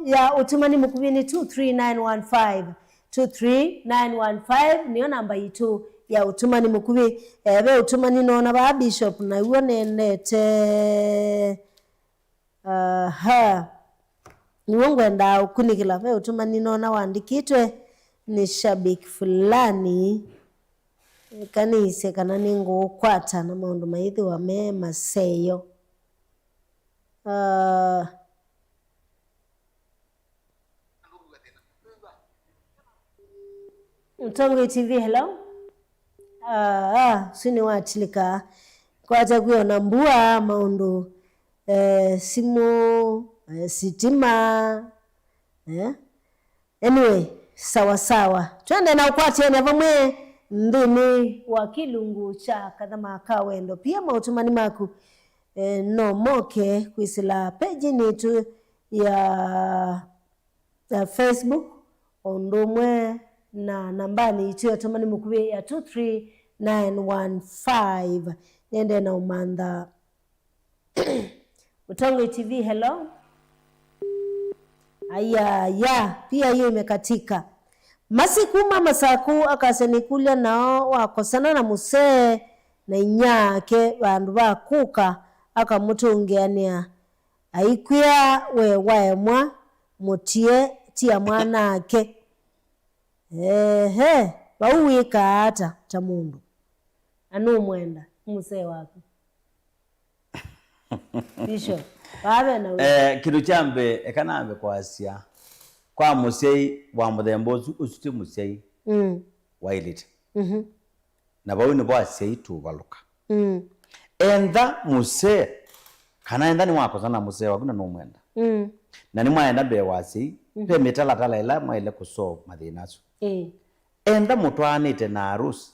ya utumani mukubini 23915 niyo namba itu ya utumani mukubi be utumani nona ba Bishop na wonenete niwongwenda ukunikila be utumani nona wandikitwe ni shabiki fulani kanise kana ningo kwata na maundu maithi wa mema seyo Mutongo TV, hello. Sini watilika kwa takuyo nambua maundu simu sitima anyway sawa sawa twende na ukwati ene vamwe ndini wa kilungu cha kadhama kawendo pia mautumani maku no moke kuisila page nitu ya Facebook ondumwe na nambani itu ya tumani mukubi ya 23915 nende na umanda Mutongo TV, hello. Aya pia hiyo imekatika masikuma masaku akasenikulia nao wakosana na musee na inyake bandu bakuka akamutungiania aikwia we waemwa mutie tia mwanake bauwika hata cha mundu anu mwenda musee wako Bishop babe na kitu chambe ekanambe kwa asia kwa musei wa muthembozu usuti musei wailite na bawe ni bwa sei tu baluka enda musee kana enda ni wako sana musee wakuna no mwenda na ni mwaenda be wasi pe metala tala ila mwaile kuso mathinaso enda mutwanite na arusi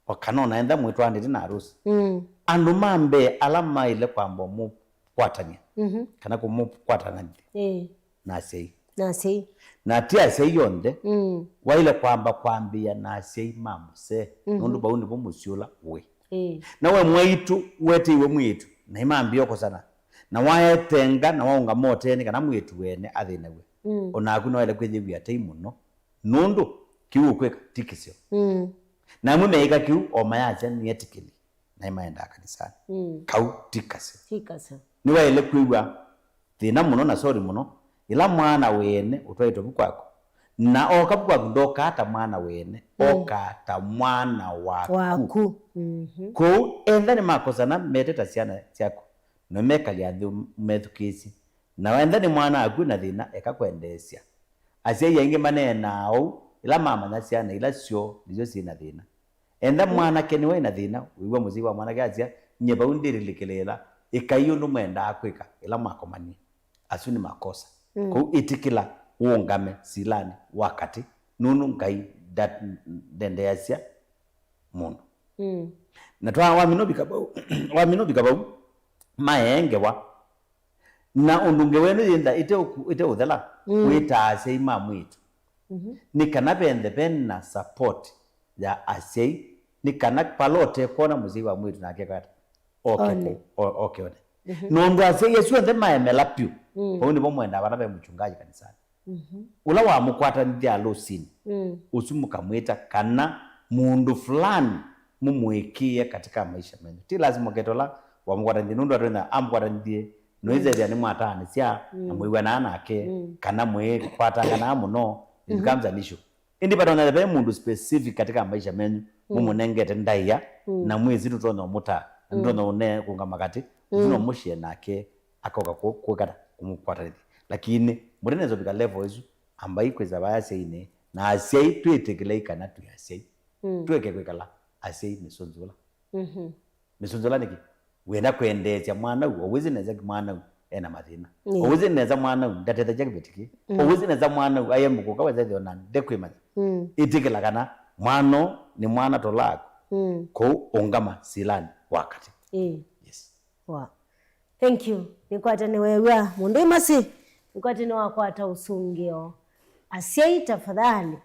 wakanona enda mutwanite na arusi andu mambe alama ile kwamba mu kwatania kana ko mu kwatana na sei na tia sei yonde waile kwamba kwambia na sei mamuse nundu baundi bomusiula we na we mwaitu wete iwe mwitu na imambio ko sana na waetenga na waunga moteni kana mwitu wene athine we ona kuno ile kwithibia time no nundu kiu kweka tikisio na mumeika kiu omayacha ni etikili na imaenda kanisani kau tikase ni waile kuigwa thina muno na sorry muno ila mwana wene utwaito bukwako na oka bukwako ndoka hata mwana wene oka ta mwana waku ko enda ni makosa na meteta siana chako no mekali andu methukisi na wenda ni mwana aku na thina eka kwendesia asia yenge manena au ila mama na ciana ila cio nicio cina thina enda mwana ke niwe na thina wiwa muzi wa mwana gacia nyeba undirilikela ikaiyo numenda akwika ila makomani asu ni makosa ko itikila uongame silani wakati nunu ngai that dende yacia mundu na twa wa minobi kabau maenge wa na undunge wenu yenda ite udhala wita sei mamwitu ni kana bende na support ya asei ni kana palote kona muzi wa mwitu na kekata okay nondo asei yesu ende maemela piu oni bomwenda bana be mchungaji kanisani ula wa mukwata ndia losini usumuka mwita kana mundu fulani mumwekie katika maisha menu ti lazima ketola wa mukwata ndinundo atenda amkwata ndie noize ya ni mwatani sia amwiwa na anake kana mwe kwata kana muno it becomes an issue indi patona be mundu specific katika maisha menu mumunengete ndaiya na mwezi tutono muta ndono ne kungamakati uno mushie nake akoka kwekata kumukwata lakini murenezo bika level izu ambai kweza bayase ine na asei twetekele kana tu asei tweke kwekala asei misonzola misonzola niki wenda kwendeza mwana uwezi neza mwana ena mathina uwezi neza mwana ndatete jakibetiki uwezi neza mwana ayembuko kaweza thiona ndekwima itikela kana mwano ni mwana tolako ko ongama silani wakati yes wow thank you nikwata ni wewe mundu imasi nikwata ni wakwata usungio asiai tafadhali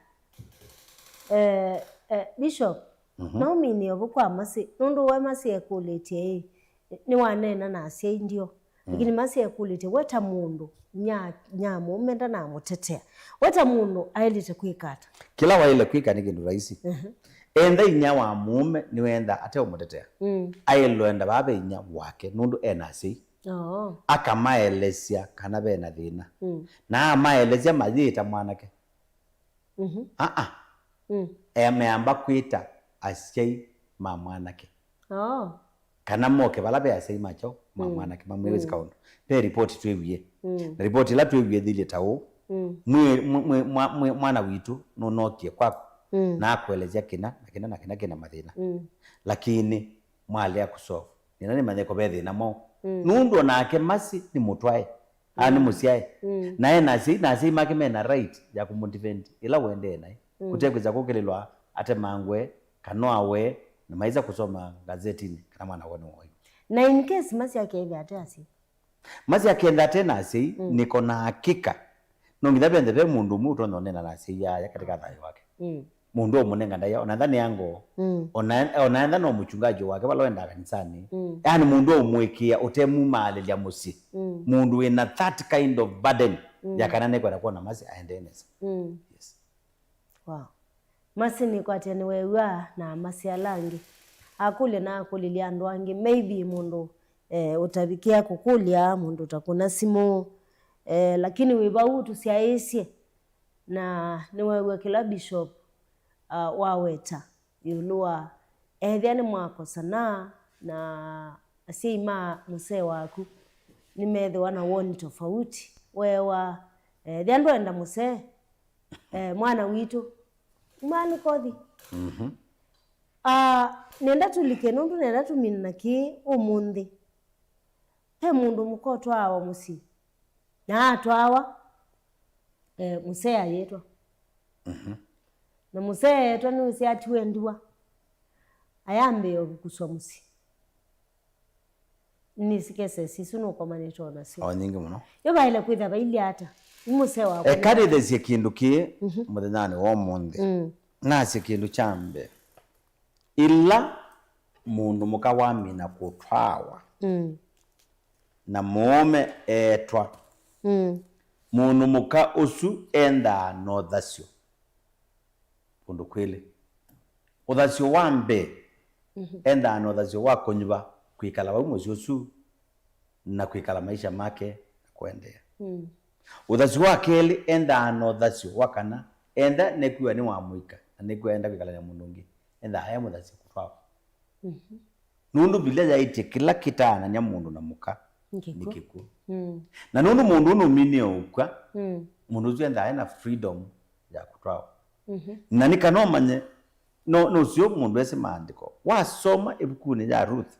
bishop no mini obukwa masi nundu we masi yakuletie ni wanena na asiai ndio lakini masi yakuletie weta mundu nyamu umenda na mutetea weta mundu ailite kwikata kila waile kwika ni kindu rahisi enda inya wa mume ni wenda ate umutetea ailo enda babe inya wake nundu enasi akamaelesia kana bena thina na amaelesia mazita mwanake emeamba kwita asiai ma mwanake kana moke balabe asiai macho ma mwanake mamwezi kaundu pe report twewie report la twewie dhili tawo mwana witu nonokie kwako na akuelezea kina mathina lakini mwale ya kusolve ni nani manye ko bethe na mo nundu nake masi ni mutwae ani musiae naye nasi make mena right ya kumotivate ila wende naye kutekweza kokelelwa ate mangwe kanoawe na maiza kusoma gazetini kana mwana wone woyo na in case masi yake hivi ate asi masi yake enda tena asi niko na hakika nongitha bende mundu muto nonena nasi ya katika thayo wake mundu omunenga ndaya onandani yango onaenda no muchungaji wake baloenda kanisani yani mundu omwekia otemu mali ya musi mundu ina that kind of burden yakanane kwa kuona masi aendeneza yes wow masi ni kwa tena wewe na masi alangi akule na akulilia ndwangi maybe mundu utabikia kukulia mundu utakuna simu lakini wibau tusiaesie na ni wewe kila bishop waweta yulua ethiani mwako sana na asima muse waku nimethwa na woni tofauti wewa thiandu enda muse mwana witu mani kothi nenda tulike nundu nenda tumina ki umundi he mundu mukotwa awa musi na atwawa muse ayetwa na muse twani usi atuendwa ayambe okuswa musi nisikese sisu no komanito na si nyingi muno yo baile kwitha baili ata muse wa kadi thesi kindu ki muthenani wo mundi na sikindu chambe ila mundu mukawamina kutwawa na muome etwa mundu muka usu enda no thasio kundu kwile uthasio wambe enda no thasio wako nyuba kwikala wa muzi usu na kwikala maisha make kuendea uthasio wakeli enda no thasio wakana enda nekuwa ni wa muika na nekuwa enda kwikala ya mundu ngi enda haya muthasio kutwawa nundu bila yaite kila kitana nya mundu na muka nikiku na nundu mundu no mini ukwa mundu zenda ena freedom ya kutwawa na nikanomanye no sio mundu ese maandiko wasoma ibukuni ya Ruth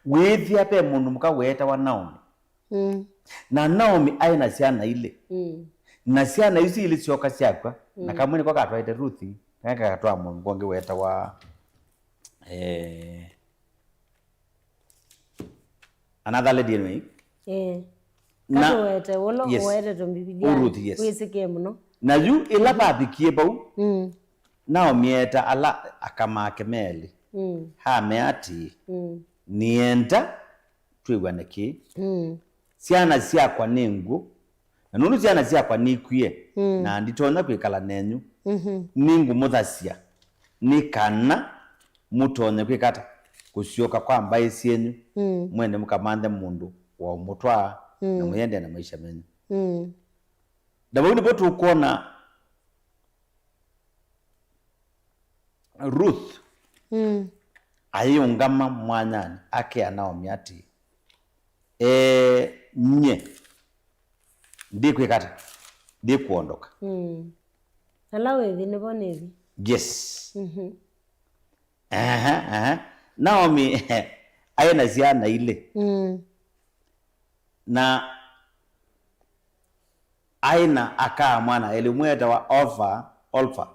withia pe mundu mukaweta wa Naomi na Naomi aina ciana ile na ciana ici ile cioka ciakwa na kamwe niko katwaite Ruth kaka katwa mundu ngonge weta wa another lady anyway na wete wolo wete to Biblia wisike muno na yu ila babikie bau Naomi eta ala akamake meli ha meati nienda twigwaneki ciana ciakwa ningu na nunu ciana ciakwa nikwie na nditona kwikala nenyu ningu muthacia nikana mutone kwikata kucioka kwa mbai cienyu mwende mukamande mundu wa mutwa na muyende na maisha menyu ndabuni botu kuona Ruth ayungama mwanyani ake Naomi ati nye ndikwikata ndikuondoka alawe hivi nibone hivi yes Naomi ayena ziana ile na aina aka mwana elimweta wa Olfa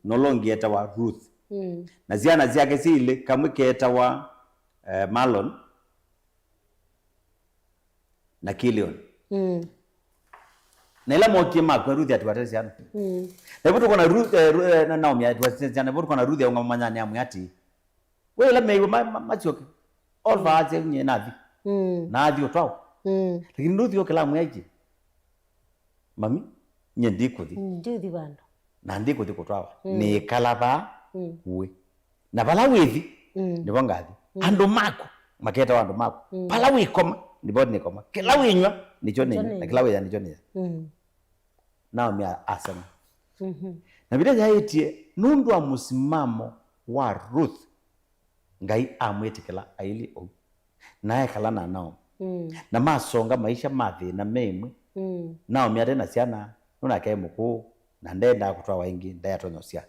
nolongieta wa Ruth na ziana ziake zile kamwiketa wa Malon na Kilion na ila mokie makwe Ruth atuwate ziana na ibutu kona Ruth na Naomi atuwate ziana ibutu kona Ruth ya unga manyani ya mwati wela meiwe machoke Olfa aze unye nathi nathi otwao lakini Ruth yo kila mwaji mami nye ndikuthi nduthi bando na ndikuthi kutwawa ni kalaba we na bala withi ndipo ngathi andu mako maketa wandu mako bala wikoma ndipo nikoma kila winywa nicho ninyo na kila wiya nicho niya Naomi asema na vile yaitie nundu wa musimamo wa Ruth ngai amwetikela aili o naye kala na Naomi na masonga maisha mathi na memwe Naomi atena ciana nuna ke muku na ndenda kutwa waingi ndayatonyosia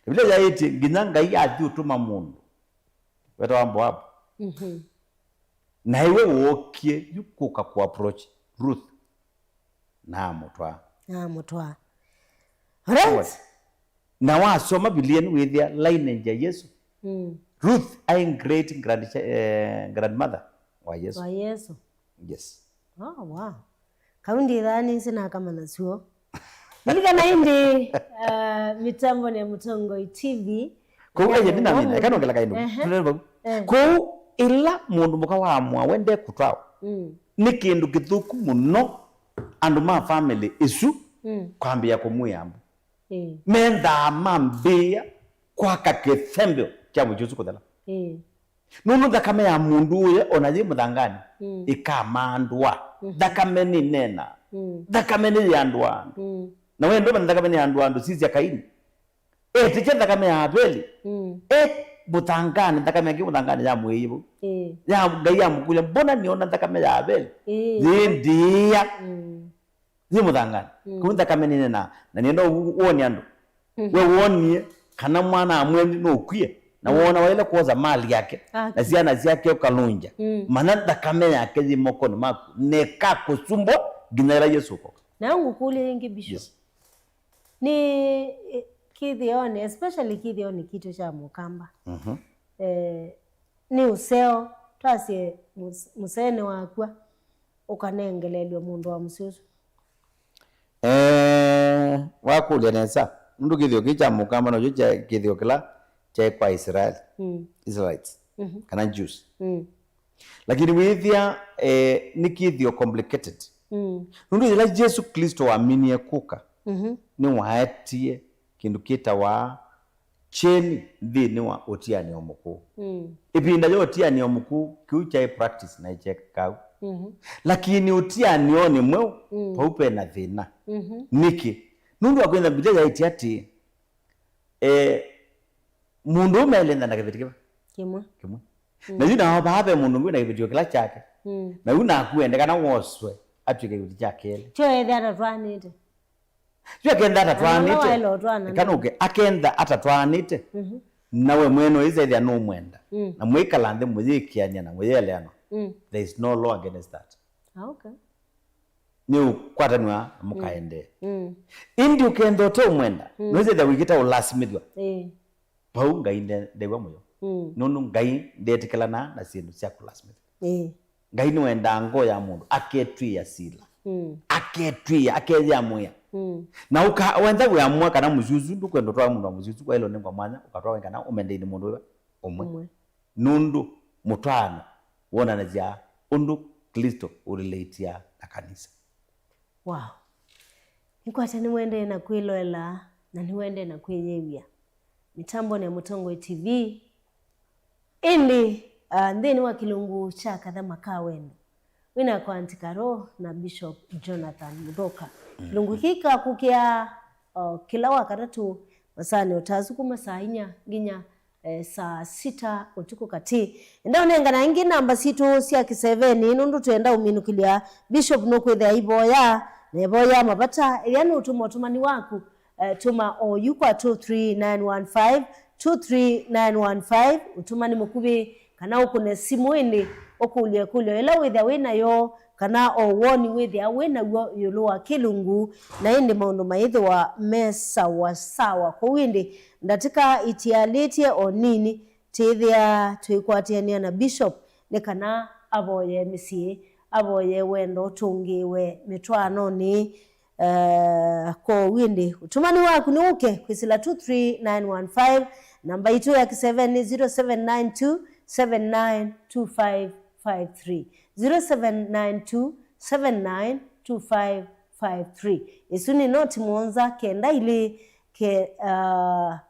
vile yaiti nginya ngai athi utuma mundu weto wambo hapo na iwe wokie yukuka ku approach Ruth na mutwa right na wasoma Biblia withia line ya Yesu Ruth I great grandmother wa Yesu yes wow kaundi dhani sina kama nasuo nilika na hindi mitambo ni Mutongo TV kwa hiyo ndina mina kana ngela kaino kwa ila mundu muka wa amwa wende kutwao ni kindu kithuku muno andu ma family isu kwambia kumuyambo menda mambia kwa kakethembyo kya mujuzu kudala nunu thakame ya mundu uye onaji muthangani ikamandwa thakame ni nena thakame ni yandwa na wendo thakame ni yandwa sisi ya Kaini tiche thakame ya Abeli muthangani thakame ya muthangani ya mwibu ya ngai ya mukule mbona niona thakame ya Abeli ndia ni muthangani kuma thakame ni nena na nienda uoni andu we wonie kana mwana amweni no kwie na wona wale kuoza mali yake na ziana ziake ukalunja mana thakame yake zimoko ni maku neka kusumbo ginera Yesu ko na ngukule ngi bishop ni kithione especially kithione kitu cha mukamba ni useo twasie musene wakwa ukanengelelwe mundu wa mususu wakulia nesa ndu kithio kicha mukamba no cha kithio kila cha kwa Israel Israelites kana Jews lakini withia ni kithio complicated ndu ila Yesu Kristo waaminie kuka ni waetie kindu kita wa cheni thini wa otiani omuku ipinda yo otiani omuku kiucha practice na icheka lakini otiani oni mwe paupe na thina niki nundu akwenda Biblia yaiti ati mundu umelenda na kibitikiba kimwe na yuna babe mundu ngwina kibitio kila chake na yuna akuende kana woswe atwike kibiti chake ele cho ethara twanite Jua kenda atatwanite. Kanuke akenda atatwanite. Nawe mweno ize thia no mwenda. Na mwikala nthi muthikiania na muyeleano. There is no law against that. Okay. Ni ukwatanwa mukaende. Indi ukenda to mwenda. No ize thia wikita ulasimithwa. Pau ngai ndewa muyo. Nunu ngai ndetekelana na sindu cia kulasmithwa. Ngai ni wenda ngo ya mundu aketwia sila. Aketwia akethia muya. Na wenda wamua kana muzuzu ndukwenda twa mundu muzuzu kwa ilo ningwa mwanya ukatwa wenga na umendeini mundu umwe. Nundu mutwana wona na ja undu Kristo urelatea na kanisa. Wow. Nikwata ni wende na kwiloela na ni wende na kwiyewia. Mitambo ni Mutongo TV. Indi ndeni wa kilungu cha Kathama ka wendo. Wina kwa Antikaro na Bishop Jonathan Muthoka. Kilungu hika kukia kila wakatatu masani utazuku masaa 4 nginya saa 6 utuku kati. Ndao nenga na ingi namba situ sia ki7 nundu tuenda uminukilia Bishop nokwethe iboya neboya mabata yani utumani waku tuma oyukwa 23915 23915 utumani mukubi kana ukune simu indi okulia kulio ela wethe wina yo kana owoni wethe wina yolo wa kilungu na indi maundu maithe wa mesa wa sawa kwa windi ndatika itialetie onini tithia twikwatiania na Bishop ne kana aboye misie aboye wendo tungiwe mitwano ni kwa windi utumani waku ni uke kwisila 23915 namba itu ya ki7 ni 0792 792553 0792 792553 isuni noti muonza kenda ile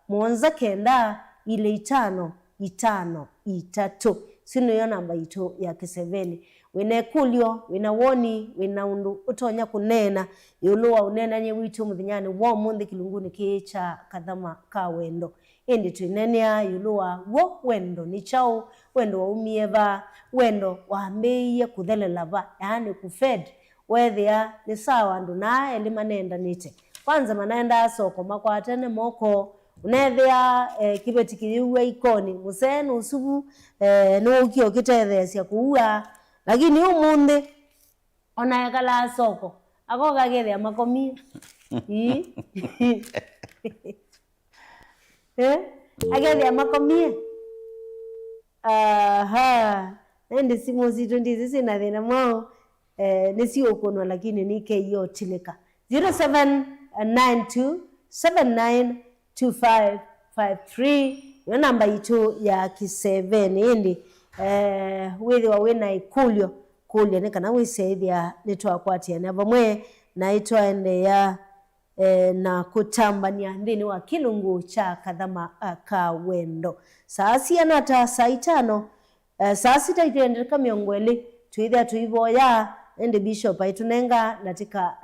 muonza kenda ile 553 sino yo namba itu ya ki7 wine kulio wina woni wina undu utonya kunena yuluwa unena nye witu muthinyani wo mundi kilunguni kicha Kathama ka wendo indi twinenia yuluwa wo wendo ni chao wendo wa umieva wendo wa mbeiye kuthelela ba yani kufed wethia ni sawa ndu na elima nenda nite kwanza manaenda soko makwatene moko unethia kibeti kiyuwe ikoni musenu usubu no ukio kitethesya kuua lakini umundi ona yakala soko akoga gethia makomia agethia makomia ndi simu zitu ndizi sina thina mwao nisi ukunwa lakini nike iyo tilika 0792 792553 yo namba itu ya ki7 indi withi wa wina ikulio kulia nikana wiseithia nitwakwatia na vamwe na itwaende ya na kutambania ndini wa kilungu cha Kathama ka wendo saa 4 na ta saa 5 saa 6 itendeleka miongweli tuithia tuivoya ende Bishop aitunenga natika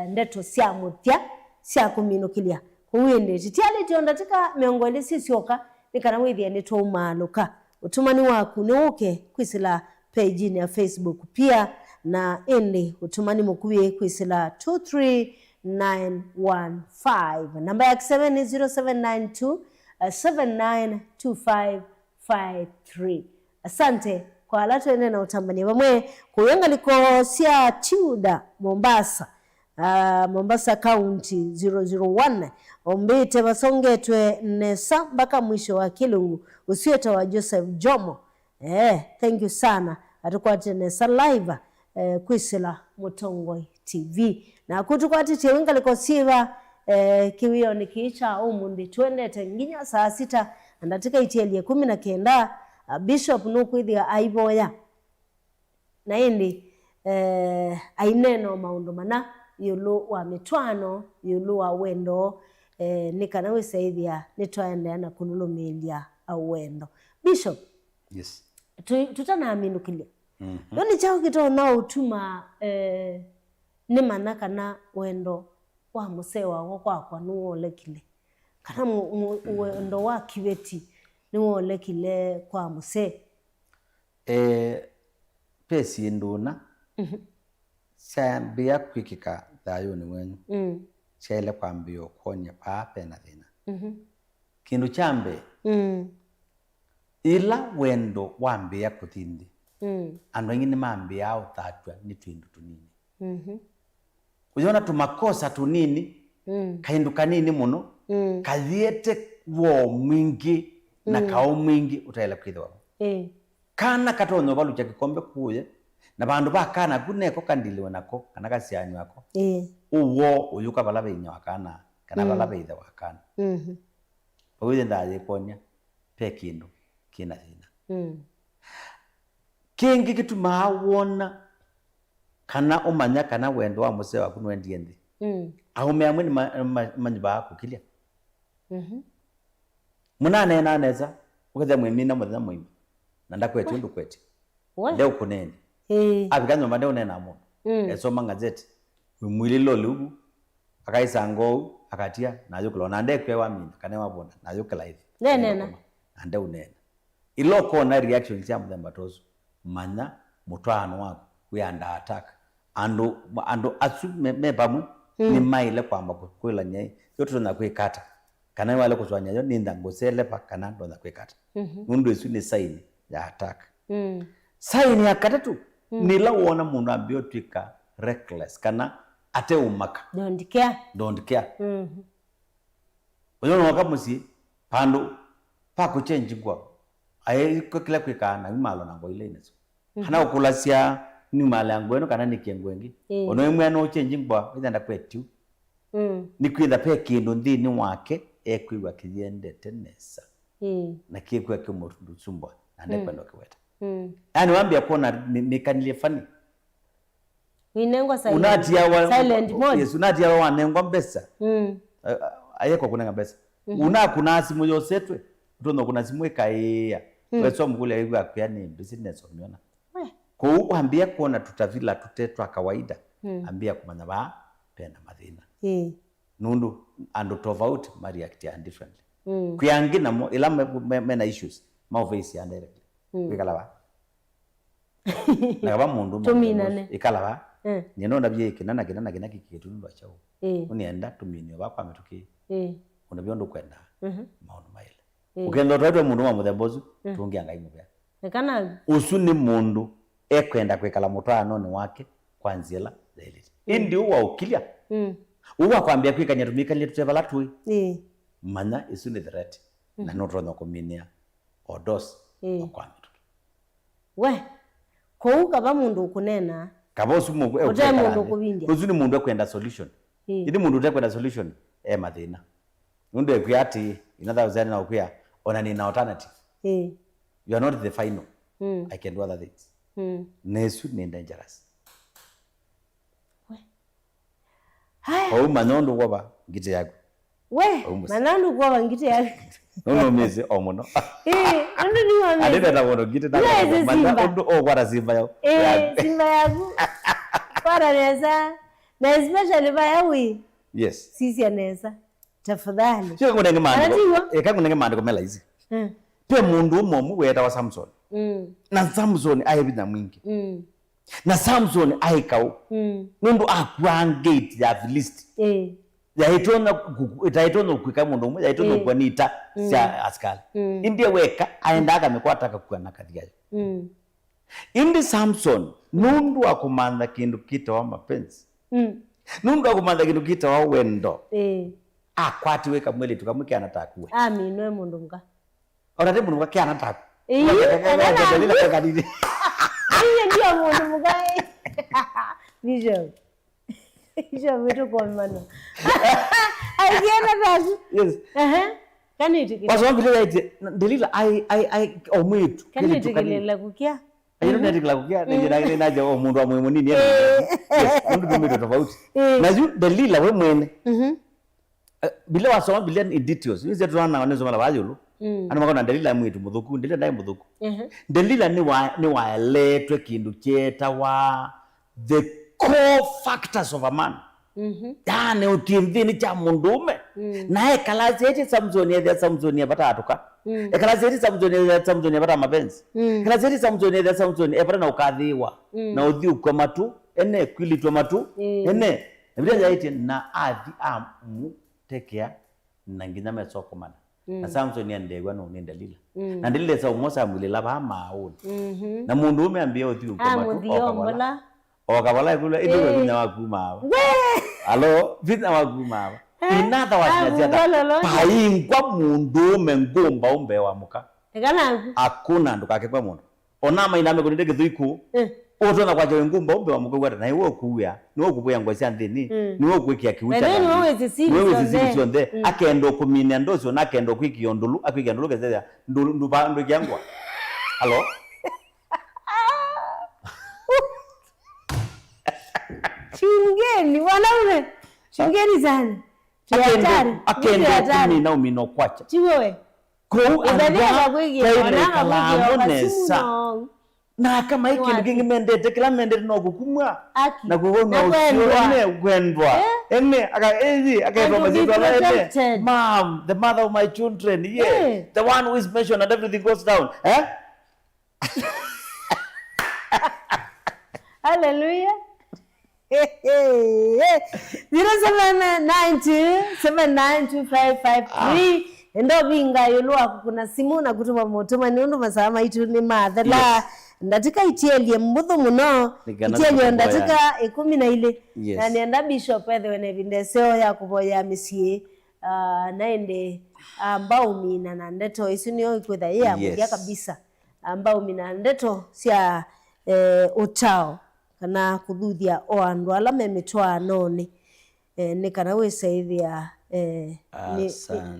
ndeto sia muthya sia kuminukilia kuwinde titiali tiondatika miongweli sisioka nikana withia nitwaumaluka utumani waku ni uke kwisila page ni ya Facebook pia na ende utumani mukuye kwisila 23915 namba ya ki7 ni 0792 792553 asante kwa alatu ene na utambani vamwe kuyenga liko sia Tuda Mombasa Mombasa County 001 ombite basongetwe nesa mpaka mwisho wa kilungu usieta wa Joseph Jomo thank you sana atukwate nesa live kwisila Mutongo TV na kutukwati tiwenga liko siva kiwio nikiicha umundi tuendete nginya saa 6 andatika itielie 19 Bishop nukwithia aivoya na indi aineno maundu mana yulu wa mitwano yulu wa wendo nikana wiseithia nitwaendea na kululumilia awendo Bishop yes tutanaaminukilia Doni chao kitona utuma ni manaka na wendo wa musewa wakwa nuolekile kana wendo wa kibeti nuolekile kwa muse pesi nduna sambia kwikika thayo ni wenyu chele kwambio konya pape na thina kindu chambe ila wendo wambia kuthindi andu aingi ni mambia au thatwa ni twindu tunini uziona tumakosa tunini kaindu kanini muno kathiete wo mwingi na kao mwingi utaela kwithwa kana katonyo balu cha kikombe kuye na bandu bakana kuneko kandiliwe nako kana kasiani wako uwo uyuka bala benya wakana kana bala beitha wakana oyo ndaje konya pe kindu kina thina kingi gituma wona kana umanya kana wendo wa muse waku nwendie ndi aume amwe ni manyiba kukilia munane na neza ukatha mwemina muthenya mwimi na ndakwete undu kwete ndeu kunene abikanyo mande unena amu esoma ngazeti mwililo lugu akaisa ngou akatia nayo kulona ndekwe wa mimi kana wabona nayo kala hivi nena ande unena iloko na reaction ya mthemba tozo manya mutwano wako kuyanda attack ando asu mebamu ni maile kwamba kwela nyai yoto na kwikata kana wale kuzwanya yo ninda ngosele pa kana ndo na kwikata mundu esu ni sign ya attack sign ya katatu nila uona mundu ambio twika reckless kana ate umaka don't care uyono wakamusi pando pa kuchange kwa aye kila kwikana imalo nango ile ineso hana ukulasia ni mala ngweno kana nikengwengi ono emwe no change kwa ithanda kwetu ni kwitha pe kindu ndini wake ekwiwa kiyende tenesa na kikwa kimurundu sumbwa ande kwendo kweta yani wambia kuona mikanilie fani winengwa silent mode yes unatia wa nengwa mbesa ayeko kunenga mbesa una kuna simu yosetwe utono kuna simu ikaia weso mkule hivi akya ni business umeona kwa uambia kuona tutavila tutetwa kawaida ambia kumanya ba penda madhina nundu ando tofauti ma react and differently kuyangi na ila mena issues ma face ya directly bikala ba na ba mundu tuminane ikala ba nino nabye kinana kina kikitundu achao unienda tuminio ba kwa metuki unabyondo kwenda maono maile ukendo twaitwe mundu wa muthembozu tungianga imubya kana usuni mundu ekwenda kwekala mutwano ni wake kwanzila zaidi indi uwa ukilia uwa kwambia kwikanya tumikalie tutevala tui manya isuni threat na notrono kuminia odos okwami we kouka ba mundu kunena kabo sumu mundu kubindia usuni mundu ekwenda solution idi mundu ekwenda solution mathina mundu ekwati inatha uzani na ukwia ona ni alternative you are not the final I can do other things nesu ni dangerous haya manyondo kwaba ngite yako we manandu kwaba ngite yako no meze omuno ando ni wame adede na wono ngite na manyondo kwara simba yao simba yako kwara neza na especially ba yawi yes sisi aneza tafadhali sio kunenge mando kunenge mando komela hizi pe mundu momu weta wa Samson na Samson ayebina mwingi na Samson ayikau nundu akwangate ya Filisti yaitona kwika mundu umwe yaitona kwanita sia askali indie weka aenda akamekwata akakwana kathia indi Samson nundu akumanda kindu kita wa mapenzi nundu akumanda kindu kita wa wendo akwati weka mweli tukamwike anatakuwe noe mundu nga orate mundu nga kia anataku dalila kwa kadidi ndio mundu mga Nisha wetu kwa mano. Aikiana taku. Yes. Kaniti kile. Paso wangu vile Delila omwitu. Kaniti kile la kukia. Ayino neti kila kukia ni naja mundu wa muhimu nini yes, mundu tumito tofauti. Naju Delila we mwene. Bila wasoma bila in details. Nize tunaona wanezo mala wajulu. Ana makona Delila mwitu mudhuku, Delila ndai mudhuku. Delila ni waletwe kindu cheta wa the core factors of a man. Yani utimvini cha mundume nae kalazeti Samsoni ya Samsoni ya pata atuka kalazeti Samsoni ya Samsoni ya pata mapenzi kalazeti Samsoni ya Samsoni ya pata na ukadhiwa na udhi ukwa matu ene kwilitwa matu ene Biblia yaiti na athi amu tekea na nginya mesokomana na Samson ni ndegwa no ni Dalila na Dalila sa umosa mulila ba mauni na mundu umeambia uthi ukoma okabala kula idu wina wakuma alo vina wakuma inatha wasiaziata paingwa mundu mengumba umbe wa muka akuna ndukake kwa mundu onama iname kuninde kithuiku otona kwa jawe ngumba umbe wa muka gwata na iwo kuya niwo kubuya ngwasi andini niwo kwikia kiucha niwo zisiri zonde akendo kumina ndozo nakendo kwikio ndulu akwikia ndulu kezea ndu kyangwa alo Chungeni wanaume chungeni sana akendo kumina umino kwacha chiwewe ko anda kwigionesa na kama hiki kingi mendete kila mendete no kukumwa na kuona usione gwendwa ene akaitwa mazito ene mom the mother of my children the one who is mentioned and everything goes down hallelujah 0792792553 endo binga yulwa kuna simu na kutuma motuma ni undu masama itu ni madhala ndatika itielie mbudhu muno itielie ndatika 12 na nienda bishop wene vindeseo ya kuboya misie naende ambao mina na ndeto isunio ikwetha ya mugia kabisa ambao mina ndeto sia utao kana kuthuthia o andu ala memitwano ni kana wisaithia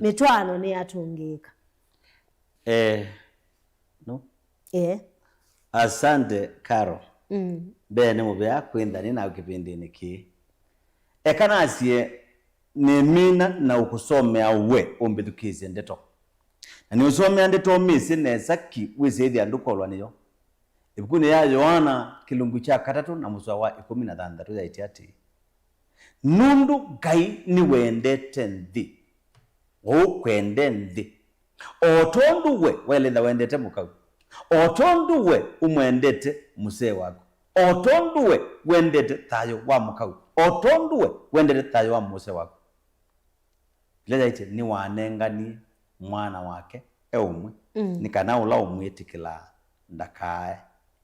mitwano ni atungika no asante Karo bene mubya kwendani na kipindi niki ekana asie nemina na ukusomea we umbithukize ndeto na ni usomea ndeto misi nesa ki wisaithia ndukolwa niyo ibukuni ya Yohana kilungu cha 3 na muswa wa 16 yaiti ati nundu Ngai ni wendete nthi kwende nthi otondu we weletha wendete mukau otondu we umwendete musee wako otondu we wendete thayo wa mukau otondu we wendete thayo wa musee wako yaiti ni wanengani mwana wake umwe ni kana ula umwitikila ndakae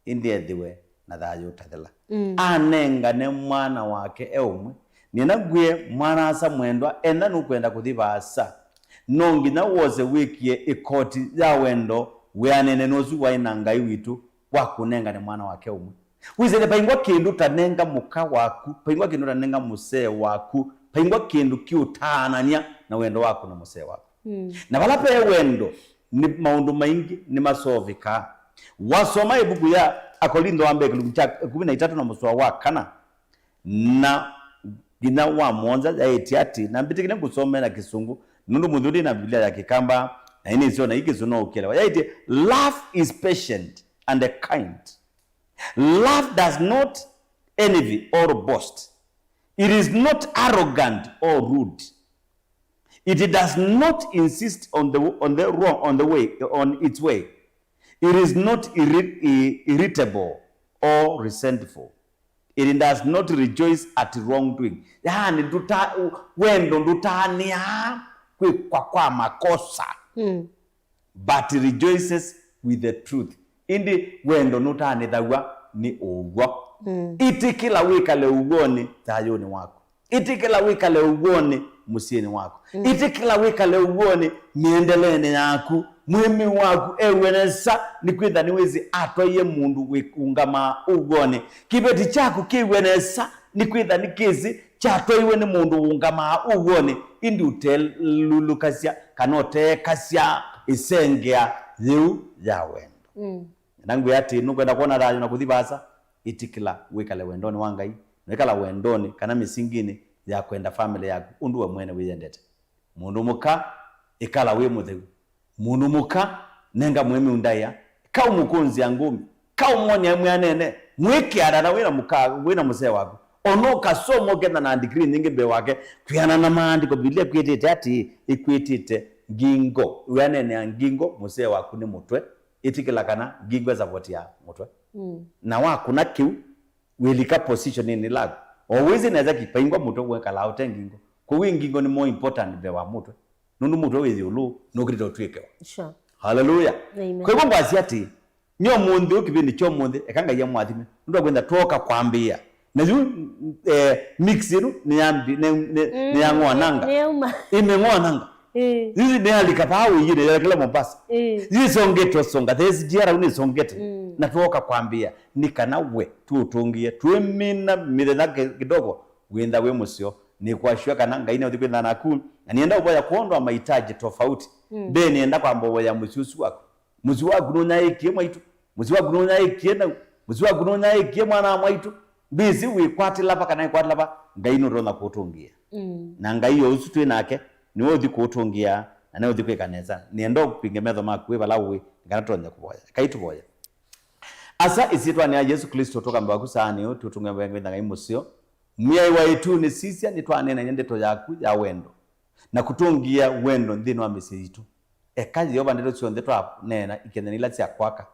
indie thiwe na thayo tathela anengane mwana wake umwe ninagwie mwana asa mwendwa enda nukwenda kuthibasa nonginya wose wikie ikoti ya wendo weanene nozu waina Ngai witu wakunenga ni mwana wake umwe wizele paingwa kindu tanenga muka waku paingwa kindu tanenga musee waku paingwa kindu kiutanania na wendo wako na musee wako na balape wendo ni maundu maingi ni masovika wasoma ibuku ya Akolindo wa mbele kilungu cha 13 na muswa wa kana na gina wa monza ya etiati na mbitikine kusome na kisungu nundu mudhuri na Biblia ya kikamba na ini sio na hiki zono ukelewa yaiti love is patient and kind. Love does not envy or boast. It is not arrogant or rude. It does not insist on its way. It is not irritable or resentful. It does not rejoice at wrongdoing. Yani wendo ndutania kwa makosa. But it rejoices with the truth. Indi wendo nutani thagwa ni ugwa. Iti kila wika le ugoni tayoni wako. Iti kila wika le ugoni musieni wako. Iti kila wika le ugoni miendelene yaku. Mwimi waku ewenesa ni kwitha niwezi atoye mundu wikungama ugoni. Kibeti chaku kiwenesa ni kwitha nikizi chatoiwe ni mundu ungama ugoni. Indi utelulukasia kanote kasia isengea ziu ya wendo. Nangu yati nukwenda kuona rayo na kuthibasa itikila wikale wendoni wangai. Wikala wendoni kana misingini ya kwenda family yaku undu wa mwene wiyendete. Mundu muka ikala we muthegu. Mundu muka nenga mwemi undaya kau mukunzi angumi kau mwoni amwanene mwiki arara wina muka wina musee wako ono kasomo genda na degree nyingi be wake kuyana na maandiko Biblia kwitite ati ikwitite ngingo yanene ngingo musee wako ni mutwe itikila kana ngingo za votia mutwe na wako na kiu wilika position ni lagu Always neza kipaingwa muto weka lao tengingo. Kuwi ngingo ni more important than wa muto. Nundu muto wezi ulu nukirito tuikewa. Sure. Hallelujah. Amen. Kwa hivyo ngwasi ati nyo mundi ukibindi cho mundi ekanga ya mwathime. Ndu akwenda toka kwambia. Na yu mixiru ni ambi ni angwa nanga. Ime ngwa nanga. Hizi ni alikapau yine ya kila Mombasa. Hizi songeto songa. Thezi jiara uni songete. Na toka kwambia nikana we tutungie tuemina mirena kidogo wenda we musio ni kwashwa kana ngaine uthikwe na ku na nienda uboya kuondwa mahitaji tofauti be nienda kwa mbobo ya mususu wako muzi wako nunya ikie mwaitu muzi wako nunya ikie na muzi wako nunya ikie mwana mwaitu bizi wikwati lapa kana ikwati lapa ngaine rona kutungia na ngaiyo usutwe nake ni wothi kutungia na ne uthikwe kaneza nienda kupinge metho makwe balawe nganatonja kuboya kaitu boya asa isitwa ni ya Yesu Kristo toka mbaku sani tutunga mbengenda ngai musio miyai waitu ni sisia ni twanena nyendeto yaku ya wendo na kutungia wendo ndino wa misitu ekazi yoba ndito sionde twa nena ikenenila cia kwaka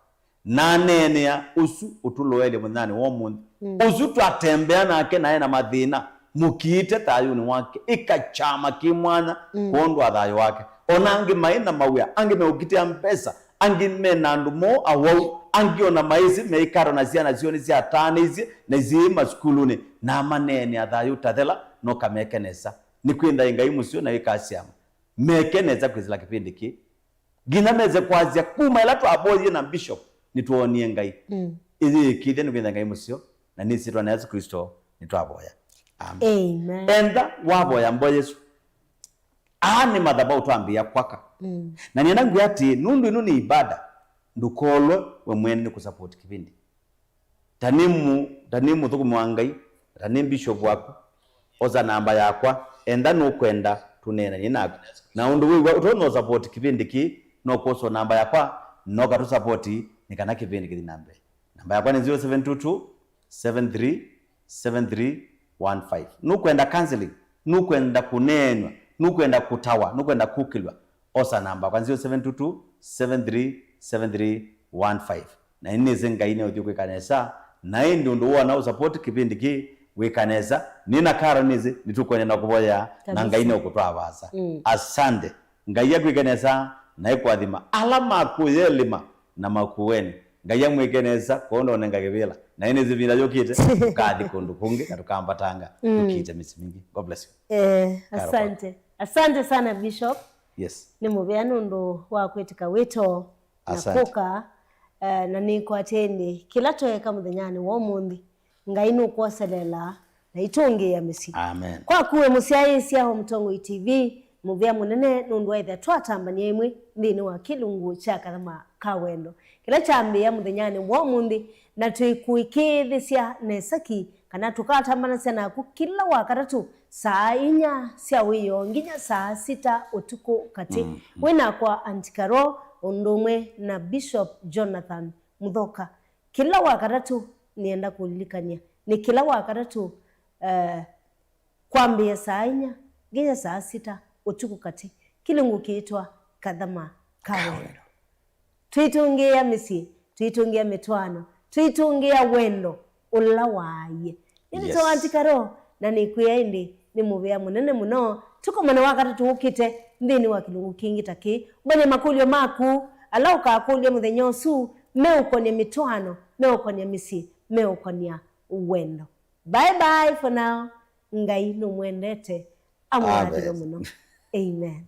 na nene ya usu utuloele munani wo mundu usu twatembea nake naye na mathina mukiite tayuni wake ikachama kimwana kuondwa thayo wake onangi maina mawia angi meukitia mpesa angi mena ndumo awau angiona maizi meikaro na ziana zioni zia tane izi na zi maskuluni na manene athayu tathela no kamekenesa ni kwenda ingai musio na ikasiama mekeneza kwizila kipindi ki gina meze kwazia kuma ila tu aboye na bishop nituonie ngai izi kide ni kwenda ngai musio na nisi twa na Yesu Kristo nitwaboya amen enda waboya mbo Yesu ani madhabau twambia kwaka na nienda nguyati nundu inu ni ibada ndukolo we mwene ni kusupport kipindi tanimu thuku mwangai tanim bishop wako oza namba yakwa enda no kwenda tunena ninako na undu we utono support kipindi ki no koso namba yakwa no ka tu support nikana kipindi kili namba yakwa ni 0722 737315 nukwenda counseling nukwenda kunenwa nukwenda kutawa nukwenda kukilwa osa namba kwa 0722 737315 na ineze ngaine uthikwe kanesa na indi undu wona support kipindi ki wikanesa nina kara nizi nitukone na kuboya na ngaine ukutwabasa asante ngaiya kwikanesa na ikwathima alama kuyelima na makuweni ngaiya mwikenesa kondo nenga kibila na inezi vila yokite kadi kundu kungi katukambatanga ukite misi mingi. God bless you. Asante sana Bishop. Yes. Ni mubeano ndo wa kwetika wito na kuka na niko atendi kila toeka muthenyani wo mundi ngainu kwaselela na itungi ya misi. Amen. Kwa kuwe musiaye siaho Mutongoi TV muvea munene nundu wa itha twatambania imwe ndini wa kilungu cha kathama kawendo kila chambia muthenyani wo mundi na tuikuikithisia nesaki kana tukatambana sana ku kila wakatatu saa 4 cia wiyo nginya saa 6 utuku kati wina kwa Antikaro undumwe na Bishop Jonathan Muthoka kila wakatatu nienda kulilikania ni kila wakatatu kwambia saa 4 nginya saa 6 utuku kati kilungu kiitwa kathama kawendo tuitungia misi tuitungia mitwano tuitungia wendo ulawaye ini to Antikaro na nikuyendi ni muvea munene muno tuko mwana wakatatu ukite ndini wa kilungu kingi taki bone makulio maku ala ukakulia muthenyosu meukonia mitwano meukonia misi meukonia wendo. Bye bye for now. Ngai numwendete amwatiro muno. Amen.